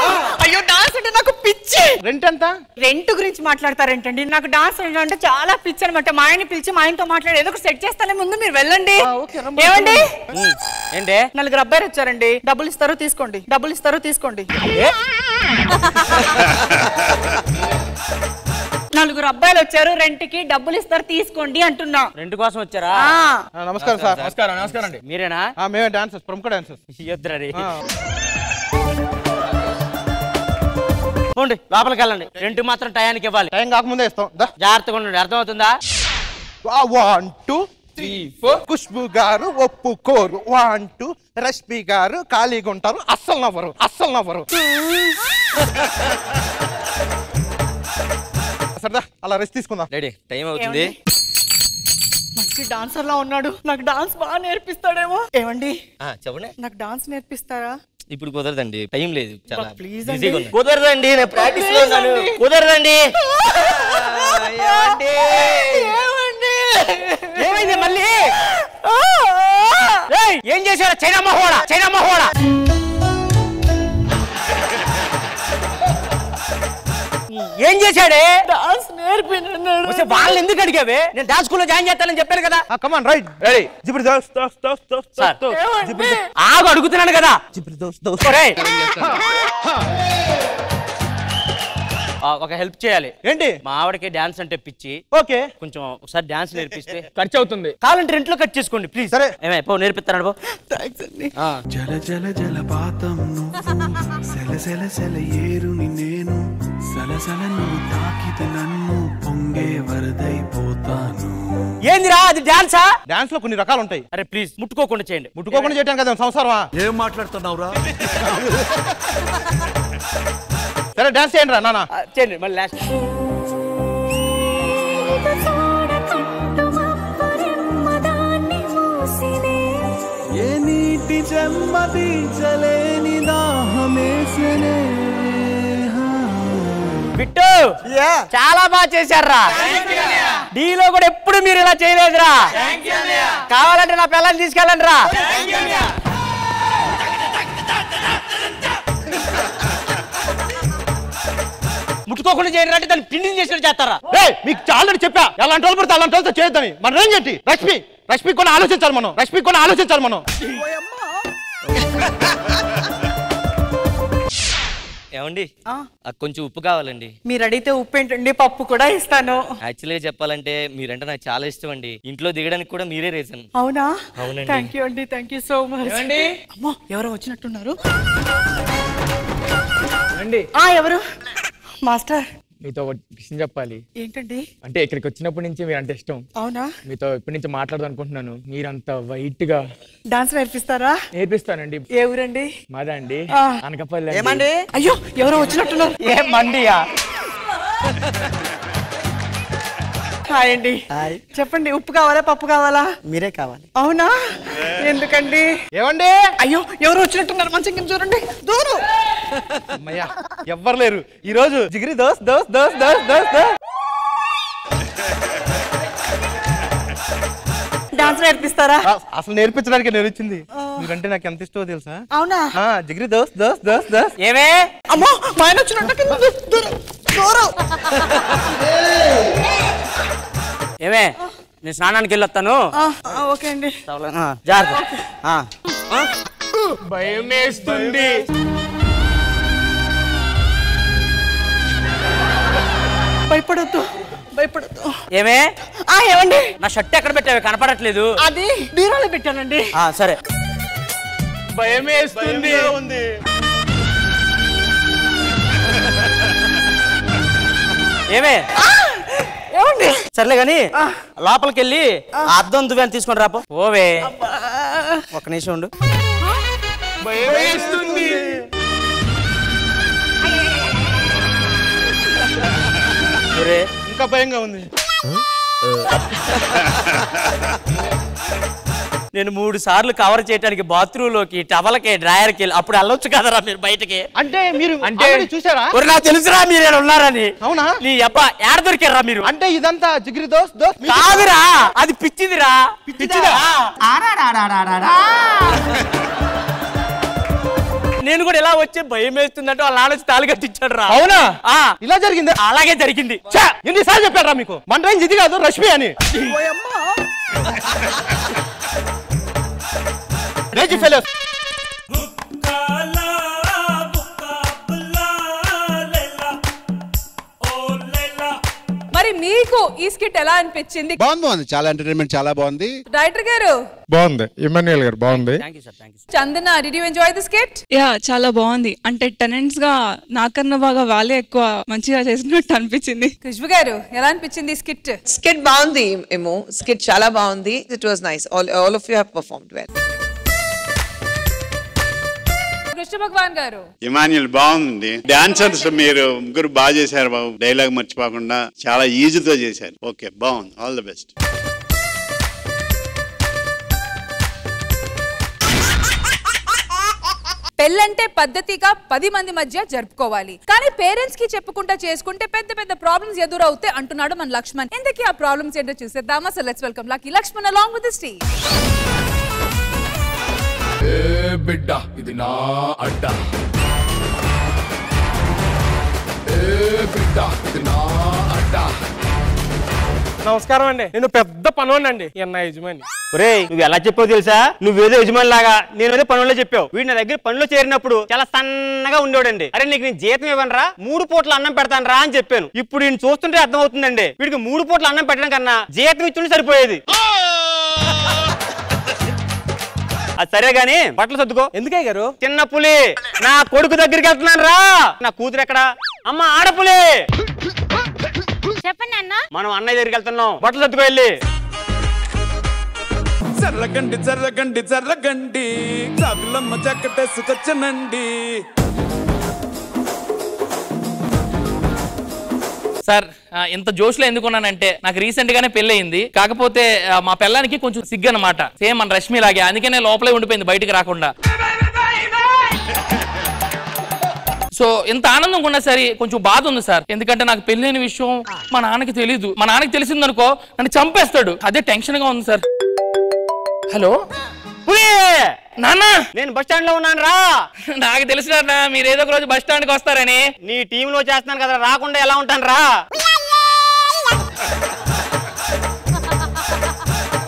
అయ్యో, డాన్స్ అంటే నాకు పిచ్చి. రెంట్ ఎంత? రెంట్ గురించి మాట్లాడతారేంటండి? నాకు డాన్స్ అంటే చాలా పిచ్చి అనమాట. మా ఆయన్ని పిలిచి మా ఆయనతో మాట్లాడి ఏదో సెట్ చేస్తానే, ముందు మీరు వెళ్ళండి. ఏమండి? ఏంటి? 4 అబ్బాయిలు వచ్చారండి. డబ్బులు ఇస్తారు తీసుకోండి. 4 అబ్బాయిలు వచ్చారు, రెంట్ కి డబ్బులు ఇస్తారు తీసుకోండి అంటున్నా. రెంట్ కోసం వచ్చారా? నమస్కారం సార్. నమస్కారం అండి. మీరేనా? మేమే డాన్సర్స్, ప్రముఖ డాన్సర్స్. లోపలికి వెళ్ళండి. రెంట్ మాత్రం టయానికి ఇవ్వాలి. టైం కాకముందే ఇస్తాం. జాగ్రత్తగా ఉండండి, అర్థమవుతుందా? 1 2 3 4. ఖుష్బు గారు ఒప్పుకోరు. 1 2. రష్మి గారు ఖాళీగా ఉంటారు, అస్సలు నవ్వరు. సరదా అలా రెస్ట్ తీసుకుందాం. రెడీ, టైం అవుతుంది. మంచి డాన్సర్ లా ఉన్నాడు, నాకు డాన్స్ బాగా నేర్పిస్తాడేమో. ఏమండి, చెప్పండి. నాకు డాన్స్ నేర్పిస్తారా? ఇప్పుడు కుదరదండి, టైం లేదు. చాలా ప్లీజ్ కుదరదండి, నేను ప్రాక్టీస్ లో ఉన్నాను. కుదరదండి. ఏమైంది మళ్ళీ? ఏం చేశారా? చైనా మహోడా. ఏం చేశాడే? డాన్స్ నేర్పినాడు. వాళ్ళు ఎందుకు అడిగావే? నేను డాన్స్ స్కూల్లో జాయిన్ చేస్తానని చెప్పాను కదా. కమాన్ రైట్ రెడీ జబర్దస్త్ దోస్త్ దోస్త్ దోస్త్ సార్ జబర్దస్త్ ఆగు అడుగుతున్నాను కదా. జబర్దస్త్ దోస్త్ ఒరేయ్ ఒక హెల్ప్ చేయాలి. ఏంటి? మా ఆవిడకి డాన్స్ అంటే పిచ్చి. ఓకే కొంచెం ఒకసారి డాన్స్ నేర్పిస్తే ఖర్చు అవుతుంది. కావాలంటే రెంట్లో కట్ చేసుకోండి ప్లీజ్. సరే ఏమే పో నేర్పిస్తాను పో. జల జల జలపాతం నువ్వు సెల సెల సెల ఏరుని నేను సలసల నువ్వు తాకితే నన్ను పొంగే వరదైపోతాను. ఏందిరా అది డాన్సా? డాన్స్ లో కొన్ని రకాలు ఉంటాయి. అరే ప్లీజ్ ముట్టుకోకుండా చేయండి. ముట్టుకోకుండా చేయడం కదా సంసారమా? ఏం మాట్లాడుతున్నావురా? సరే డాన్స్ చేయండి రా నాన్న. చేయండి మళ్ళీ లాస్ట్. ఏ నీటి చెమ్మ తీర్చలేని దాహమేసనే. బిట్టు చాలా బాగా చేశారా. డీలో కూడా ఎప్పుడు మీరు ఇలా చేయలేదురా. కావాలంటే నా పిల్లల్ని తీసుకెళ్ళండి రా. ముట్టుకోకుండా చేయండి అంటే దాన్ని పిండిని చేసినట్టు చేస్తారా? మీకు ఆల్రెడీ చెప్పా ఎలాంటి వాళ్ళు పడితే అలాంటి వాళ్ళతో చేయొద్దని. మనం ఏం చేయండి రష్మి కూడా ఆలోచించాలి మనం. ఏమండి కొంచెం ఉప్పు కావాలండి. మీరు అడిగితే ఉప్పు ఏంటండి, పప్పు కూడా ఇస్తాను. యాక్చువల్గా చెప్పాలంటే మీరంటే నాకు చాలా ఇష్టం అండి. ఇంట్లో దిగడానికి కూడా మీరే రీజన్. అవునా? అవునండి. థ్యాంక్ యూ అండి, థ్యాంక్ యూ సో మచ్. అమ్మో ఎవరో వచ్చినట్టున్నారు. ఎవరు? మాస్టర్ మీతో ఒక విషయం చెప్పాలి. ఏంటండి? అంటే ఇక్కడికి వచ్చినప్పటి నుంచి మీరు అంటే ఇష్టం. అవునా? మీతో ఇప్పటి నుంచి మాట్లాడదాం అనుకుంటున్నాను. మీరంత వైట్ గా డాన్స్ నేర్పిస్తారా? నేర్పిస్తానండి. ఏ ఊరండి? మాదా అండి అనకపల్లి. ఏమండి? అయ్యో ఎవరో వచ్చినట్టున్నారు. ఏ మండియా? హాయ్ అండి. చెప్పండి ఉప్పు కావాలా పప్పు కావాలా? మీరే కావాలి. అవునా? ఎందుకండి? ఏమండి? అయ్యో ఎవరు వచ్చినట్టున్నారు. మంచిగా చూడండి. దూరం అమ్మయ్యా ఎవ్వరు లేరు ఈ రోజు. జిగిరి దోస్ దోస్ దోస్ దోస్ దోస్ దోస్ డాన్స్ నేర్పిస్తారా? అసలు నేర్పించడానికి నేను వచ్చింది. మీరంటే నాకు ఎంత ఇష్టమో తెలుసా? అవునా? జిగిరి దోస్ దోస్ దోస్ దోస్. ఏమే? అమ్మో మా ఆయన వచ్చినట్టు. దూరం ఏమే నేను స్నానానికి వెళ్ళొస్తాను. ఓకే అండి. జాగ్రత్త. భయం వేస్తుంది. భయపడొద్దు. ఏమే? ఏమండి? నా షర్ట్ ఎక్కడ పెట్టావే కనపడట్లేదు. అది బీరోలో పెట్టానండి. సరే. భయం వేస్తుంది. ఏమే? ఏమండి? సర్లే గాని లోపలికి వెళ్ళి అద్దం దువ్వాన్ని తీసుకొని రాపో. ఓవే ఒక్క నిమిషం ఉండు. భయం వేస్తుంది. ఇంకా భయంగా ఉంది. నేను 3 సార్లు కవర్ చేయడానికి బాత్రూమ్ లోకి టవల్కి డ్రాయర్కి వెళ్ళి అప్పుడు వెళ్ళొచ్చు కదరా మీరు బయటకి. అంటే మీరు చూసారా? నాకు తెలుసురా మీరు ఉన్నారని. అవునా? నీ అబ్బా ఏడ దొరికారా మీరు? అంటే ఇదంతా జిగిరి దోస్ దోస్ కాదురా, అది పిచ్చిదిరా. పిచ్చిదా? నేను కూడా ఇలా వచ్చి భయం వేస్తుందంటే వాళ్ళ నాన్న తాళి కట్టించాడు రా. అవునా? ఇలా జరిగింది. అలాగే జరిగింది. ఎన్నిసార్లు చెప్పారా మీకు? మన రేంజ్ ఇది కాదు, రష్మి అని. రేజీ ఫెలోస్. మరి మీకు ఈ స్కిట్ ఎలా అనిపించింది? బాగుంది, చాలా ఎంటర్టైన్మెంట్, చాలా బాగుంది. డైరెక్టర్ గారు బాగుంది. ఇమాన్యుయల్ గారు బాగుంది. Chandana, did you enjoy the skit? Yeah చాలా బాగుంది. అంటే టెనెంట్స్ గా నాకన్నా బాగా వాళ్ళే ఎక్కువ మంచిగా చేసినట్టు అనిపించింది. ఖుష్బు గారు ఎలా అనిపించింది స్కిట్? స్కిట్ బాగుంది ఏమో. స్కిట్ చాలా బాగుంది. It was nice. All of you have performed well. Krishna Bhagavan గారు. ఇమాన్యుల్ బాగుంది. డాన్సర్స్ మీరు ముగ్గురు బాగా చేశారు బాబు. డైలాగ్ మర్చిపోకుండా చాలా ఈజీతో చేశారు. ఓకే బాగుంది. All the best. పెళ్ళంటే పద్ధతిగా 10 మంది మధ్య జరుపుకోవాలి, కానీ పేరెంట్స్ కి చెప్పుకుంటా చేసుకుంటే పెద్ద పెద్ద ప్రాబ్లమ్స్ ఎదురవుతాయి అంటున్నాడు మన లక్ష్మణ్. ఎందుకు ఆ ప్రాబ్లమ్స్ ఏంటో చూసేద్దామా? So let's welcome lucky Lakshman along with the stage. ఏ బిడ్డ ఇది నా అడ్డ, ఏ బిడ్డ నమస్కారం అండి. నేను పెద్ద పనోనండి ఎన్న యజమాని. ఒరేయ్ నువ్వు ఎలా చెప్పావు తెలుసా? నువ్వేదో యజమాని లాగా నేనేదో పనుల్లో చెప్పావు. వీడి నా దగ్గర పనులు చేరినప్పుడు చాలా సన్నగా ఉండేవాడండి. అరే నీకు నేను జీతం ఇవ్వనరా, 3 పూట్ల అన్నం పెడతాను రా అని చెప్పాను. ఇప్పుడు ఈయన చూస్తుంటే అర్థం అవుతుందండి, వీడికి 3 పూట్ల అన్నం పెట్టడం కన్నా జీతం ఇచ్చుంటే సరిపోయేది. అది సరే గాని బట్టలు సర్దుకో. ఎందుకే గారు? చిన్న పులి నా కొడుకు దగ్గరికి వెళ్తున్నాను రా. నా కూతురు ఎక్కడ? అమ్మ ఆడపులి. చెప్పండి అన్న. మనం అన్నయ్య దగ్గరికి వెళ్తున్నాం, బట్టలు సర్దుకో వెళ్ళి. జర్రగండి జర్రగండి జర్రగండి చాకులమ్మ చక్కటేసుకొచ్చనండి. సార్ ఇంత జోష్లో ఎందుకున్నానంటే నాకు రీసెంట్ గానే పెళ్ళయింది. కాకపోతే మా పెళ్ళానికి కొంచెం సిగ్గు అనమాట, సేమ్ మన రష్మి లాగే. అందుకనే లోపలే ఉండిపోయింది బయటికి రాకుండా. సో ఇంత ఆనందంగా ఉన్నా సరే కొంచెం బాధ ఉంది సార్. ఎందుకంటే నాకు పెళ్ళైన విషయం మా నాన్నకి తెలీదు. మా నాన్నకి తెలిసిందనుకో నన్ను చంపేస్తాడు. అదే టెన్షన్ గా ఉంది సార్. హలో నాన్న, నేను బస్ స్టాండ్ లో ఉన్నాను రా. నాకు తెలిసిన మీరు ఏదో ఒక రోజు బస్ స్టాండ్ కి వస్తారని. నీ టీమ్ లో చేస్తున్నాను కదా, రాకుండా ఎలా ఉంటాను రా.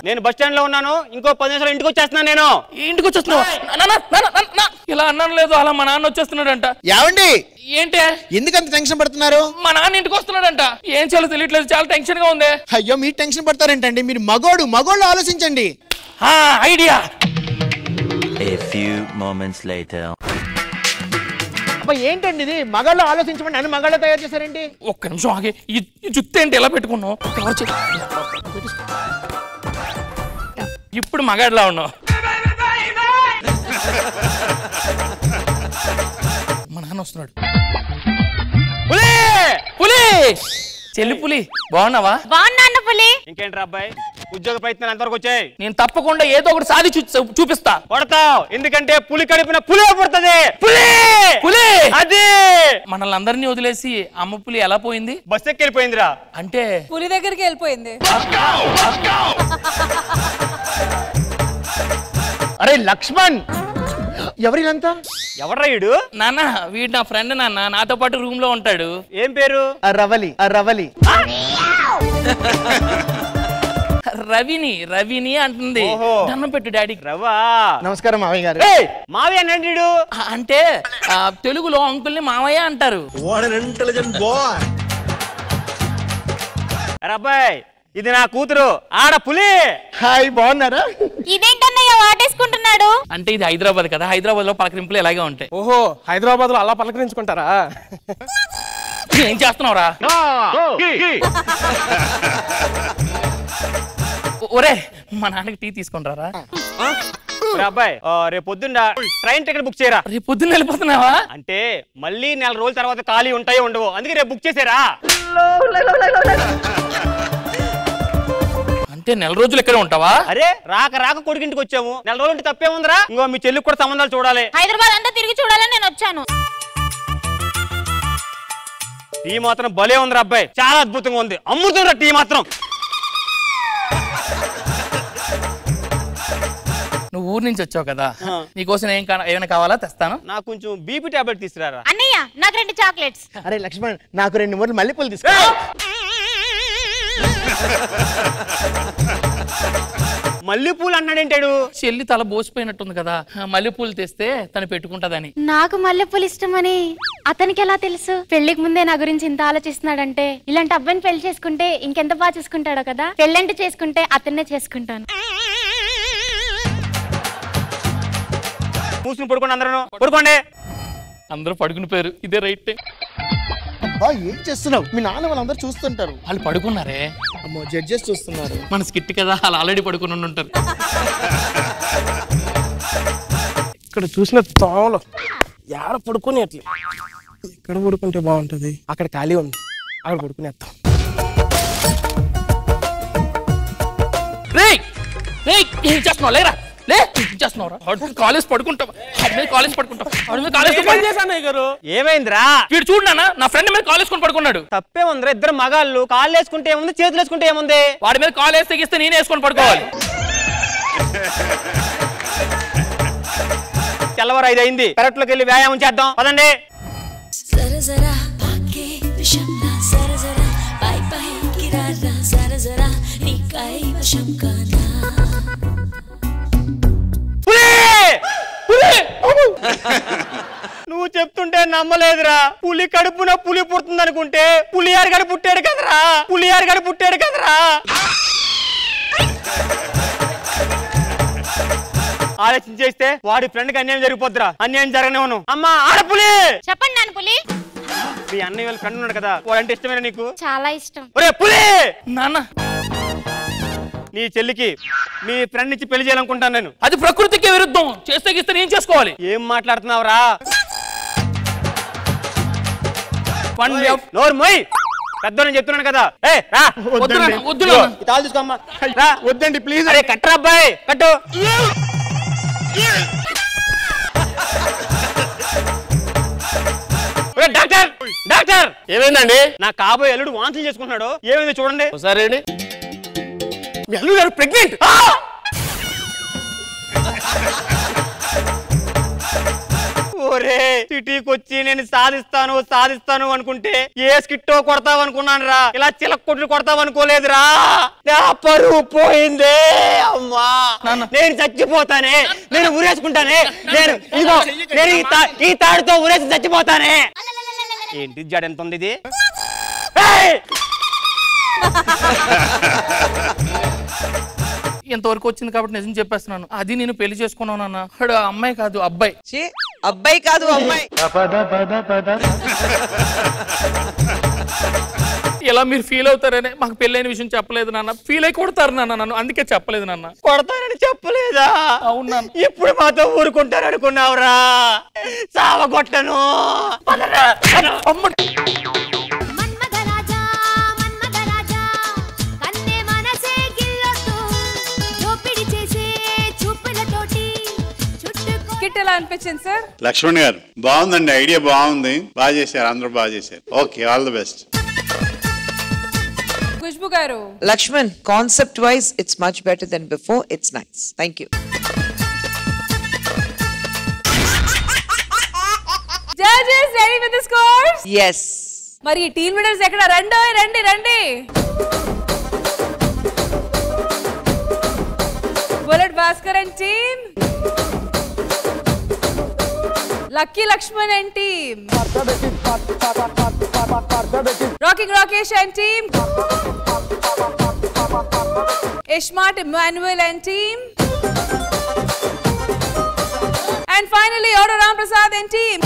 నేను బస్ స్టాండ్ లో ఉన్నాను, ఇంకో 10 నిమిషాలు ఇంటికి వచ్చేస్తున్నాను. నేను ఇంటికి వచ్చేస్తున్నావు? ఇలా అన్నాను లేదు, అలా మా నాన్న వచ్చేస్తున్నాడంట. ఏమండి ఏంటే ఎందుకంత టెన్షన్ పడుతున్నారు? మా నాన్న ఇంటికి వస్తున్నాడంట. ఏం చేయాలో తెలియట్లేదు, చాలా టెన్షన్ గా ఉంది. అయ్యో మీరు టెన్షన్ పడతారేంటండి, మీరు మగోళ్ళు ఆలోచించండి. Idea. A few moments later. ఏంటండి ఇది? మగాళ్ళు ఆలోచించమని నన్ను మగాళ్ళు తయారు చేశారండి. ఒక్క నిమిషం ఆగి, ఈ జుత్తు ఏంటి ఎలా పెట్టుకున్నావు? ఇప్పుడు మగాడిలా ఉన్నావు. మా నాన్న వస్తున్నాడు. పులి పులి చెల్లి పులి, బాగున్నావా? బాగున్నా పులి. ఇంకేంట్రా అబ్బాయి, ఉద్యోగ ప్రయత్నాలు ఎంతవరకు వచ్చాయి? నేను తప్పకుండా ఏదో ఒకటి సాధించి చూపిస్తా. కొడతావు, ఎందుకంటే పులి కడిపిన పులే పుడుతుంది. పులి పులి అది మనల్ని అందరినీ వదిలేసి అమ్మ పులి ఎలా పోయింది? బస్ ఎక్కి వెళ్ళిపోయిందిరా. అంటే పులి దగ్గరికి వెళ్ళిపోయింది. అరే లక్ష్మణ్, ఎవరిదంతా? ఎవడ్రా వీడు? నాన్న వీడు నా ఫ్రెండ్ నాన్న, నాతో పాటు రూమ్ లో ఉంటాడు. ఏం పేరు? రవలి. రవిని అంటుంది. దండం పెట్టు డాడీ. రవా. నమస్కారం మావయ్య గారు. మావయ్య అన్నాడు అంటే తెలుగులో అంకుల్ని మావయ్య అంటారు. అబ్బాయి ఇది నా కూతురు ఆడ పులి. హాయ్, బాగున్నారా? ఇదేంటన్నయ్య వాటేసుకుంటున్నాడు? అంటే ఇది హైదరాబాద్ కదా, హైదరాబాద్ లో పలకరింపులు ఎలాగే ఉంటాయి. ఓహో, హైదరాబాద్ లో అలా పలకరించుకుంటారా? ఏం చేస్తున్నావురా? ఒరే మా నాన్నకి టీ తీసుకుంటారా? అబ్బాయి రేపు పొద్దున్న ట్రైన్ టికెట్ బుక్ చేయరా. రేపు పొద్దున్న వెళ్ళిపోతున్నావా? అంటే మళ్ళీ 4 రోజుల తర్వాత ఖాళీ ఉంటాయో ఉండవు, అందుకే రేపు బుక్ చేసారా. అంటే 4 రోజులు ఎక్కడే ఉంటావా? అరే రాక కొడుకింటికి వచ్చాము, 4 రోజులు ఉంటే తప్పే ఉందిరా. ఇంకో మీ చెల్లికి కూడా సంబంధాలు చూడాలి. హైదరాబాద్ అంతా తిరిగి చూడాలని నేను వచ్చాను. టీ మాత్రం భలే ఉందిరా అబ్బాయి, చాలా అద్భుతంగా ఉంది. అమ్ముతుందిరా టీ మాత్రం. నువ్వు ఊరు నుంచి వచ్చావు కదా, నీకోసం ఏమైనా కావాలా తెస్తాను. నాకు కొంచెం బీపీ టాబ్లెట్ తీసుకురారా. అన్నయ్య నాకు 2 చాక్లెట్స్. అరే లక్ష్మణ్, నాకు 2 మూరలు మల్లెపూలు తీసుకో. మల్లెపూలు అన్నాడేంటాడు? చెల్లి తల బోసిపోయినట్టుంది కదా, మల్లెపూలు తెస్తే తను పెట్టుకుంటదని. నాకు మల్లెపూలు ఇష్టమని అతనికి ఎలా తెలుసు? పెళ్లికి ముందే నా గురించి ఇంత ఆలోచిస్తున్నాడంటే ఇలాంటి అబ్బాయిని పెళ్లి చేసుకుంటే ఇంకెంత బాగా చూసుకుంటాడో కదా. పెళ్ళంటే చేసుకుంటే అతన్నే చేసుకుంటాను. కూర్చుని పడుకోండి, అందరూ పడుకోండి. అందరూ పడుకుని పోయారు, ఇదే రైట్. ఏం చేస్తున్నావు? మీ నాన్న వాళ్ళందరూ చూస్తుంటారు. వాళ్ళు పడుకున్నారే. అమ్మో, జడ్జెస్ చూస్తున్నారు. మన స్కిట్ కదా, వాళ్ళు ఆల్రెడీ పడుకుని ఉంటారు. ఇక్కడ చూసిన తోమలో యాడ పడుకుని అట్లా ఇక్కడ పడుకుంటే బాగుంటది. అక్కడ ఖాళీ ఉంది, అక్కడ పడుకునేస్తాం. ఏం చేస్తున్నావు? లేరా కాలేజ్ పడుకుంటావు. ఏమైందిరా? వీడు చూడనా, నా ఫ్రెండ్ మీద కాల్ వేసుకొని పడుకున్నాడు. తప్పే ఉందిరా, ఇద్దరు మగాళ్ళు కాళ్ళు వేసుకుంటే ఏముంది, చేతులు వేసుకుంటే ఏముంది? వాడి మీద కాల్ వేసి తెగిస్తే నేను వేసుకొని పడుకోవాలి. తెల్లవారు 5 అయింది, పెరట్లోకి వెళ్ళి వ్యాయామం చేద్దాం పదండి. జరా జరా పాకే విషంలా జరా జరా బై బై కిరారా జరా జరా నువ్వు చెప్తుంటే నమ్మలేదురా. పులి కడుపున పులి పుడుతుంది అనుకుంటే పులియారు గడి పుట్టాడు కదరా. ఆలోచన చేస్తే వాడి ఫ్రెండ్ కి అన్యాయం జరిగిపోద్దురా. అన్యాయం జరగనివ్వను. అమ్మా ఆడపులి చెప్పండి నాన్న పులి. మీ అన్నయ్య వాళ్ళ ఫ్రెండ్ ఉన్నాడు కదా, వాడంటే ఇష్టమేనా నీకు? చాలా ఇష్టం. ఒరే పులి, నాన్న నీ చెల్లికి మీ ఫ్రెండ్ ఇచ్చి పెళ్లి చేయాలనుకుంటాను నేను. అది ప్రకృతికి విరుద్ధం. చేస్తే గీస్తే ఏం చేసుకోవాలి? ఏం మాట్లాడుతున్నావురా? నోరు మొయ్. పెద్దోని చెప్తున్నాను కదా. తీసుకోమ్మా. వద్దండి ప్లీజ్. అరే కట్టరా అబ్బాయి, కట్టు. డాక్టర్ డాక్టర్ ఏమైందండి? నా కాబోయే అల్లుడు వాంతులు చేసుకుంటున్నాడు. ఏమైంది చూడండి ఒకసారి. మీ అల్లుడు గారు ప్రెగ్నెంట్. ఓరే సిటీకి వచ్చి నేను సాధిస్తాను అనుకుంటే ఏ స్కిట్టో కొడతావు అనుకున్నాను రా. ఇలా చిలక కొట్లు కొడతావు అనుకోలేదురా. నా పరువు పోయిందే. అమ్మా నేను చచ్చిపోతానే. నేను ఊరేసుకుంటానే. నేను ఈ తాడుతో ఊరేసి చచ్చిపోతానే. ఏంటి జడ ఎంత ఉంది ఇది? ఇంతవరకు వచ్చింది కాబట్టి నిజం చెప్పేస్తున్నాను. అది నేను పెళ్లి చేసుకున్నాను అన్న. అమ్మాయి కాదు అబ్బాయి. అబ్బాయి కాదు అమ్మాయి. ఇలా మీరు ఫీల్ అవుతారని మాకు పెళ్ళైన విషయం చెప్పలేదు నాన్న. ఫీల్ అయి కొడతారు నాన్న నన్ను, అందుకే చెప్పలేదు నాన్న. కొడతారని చెప్పలేదా? అవునా? ఇప్పుడు మాతో ఊరుకుంటారు అనుకున్నావురా? సావగొట్టను. ఎలా అనిపించింది సార్? లక్ష్మణ్ గారు బాగుందండి, ఐడియా బాగుంది, బాగా చేశారు, అందరూ బాగా చేశారు. Okay, all the best. Khushbu గారు. Lakshman, concept wise it's much better than before. It's nice. Thank you. Judges ready with the scores? Yes. మరి టీమ్ లీడర్స్ ఎక్కడ? రండి రండి. Bullet Bhaskar and team, lucky Lakshman and team, rocking Rakesh and team, iSmart Emmanuel and team, and finally order Ram Prasad and team.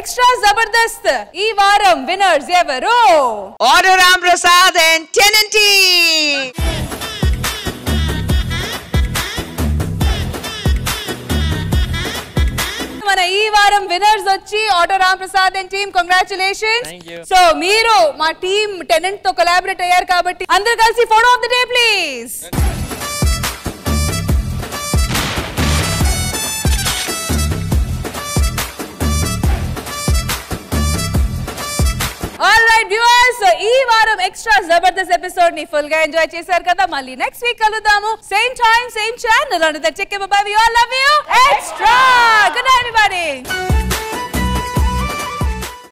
Extra Jabardasth ఈ వారం విన్నర్స్ ఎవరు? Order Ram Prasad and TNT. మన ఈ వారం విన్నర్స్ వచ్చి auto Ram Prasad and team. Congratulations. So మీరు మా టీమ్ టెనెంట్ తో కొలాబరేట్ అయ్యారు కాబట్టి అందరూ కలిసి photo of the day please. All right viewers, ఈ వారం ఎక్స్ట్రా జబర్దస్త్ ఎపిసోడ్ ని ఫుల్ గా ఎంజాయ్ చేశారు కదా. మళ్ళీ నెక్స్ట్ వీక్ కలుద్దాము. Same time same channel. Take care, bye bye. We all love you. Extra. Good night everybody.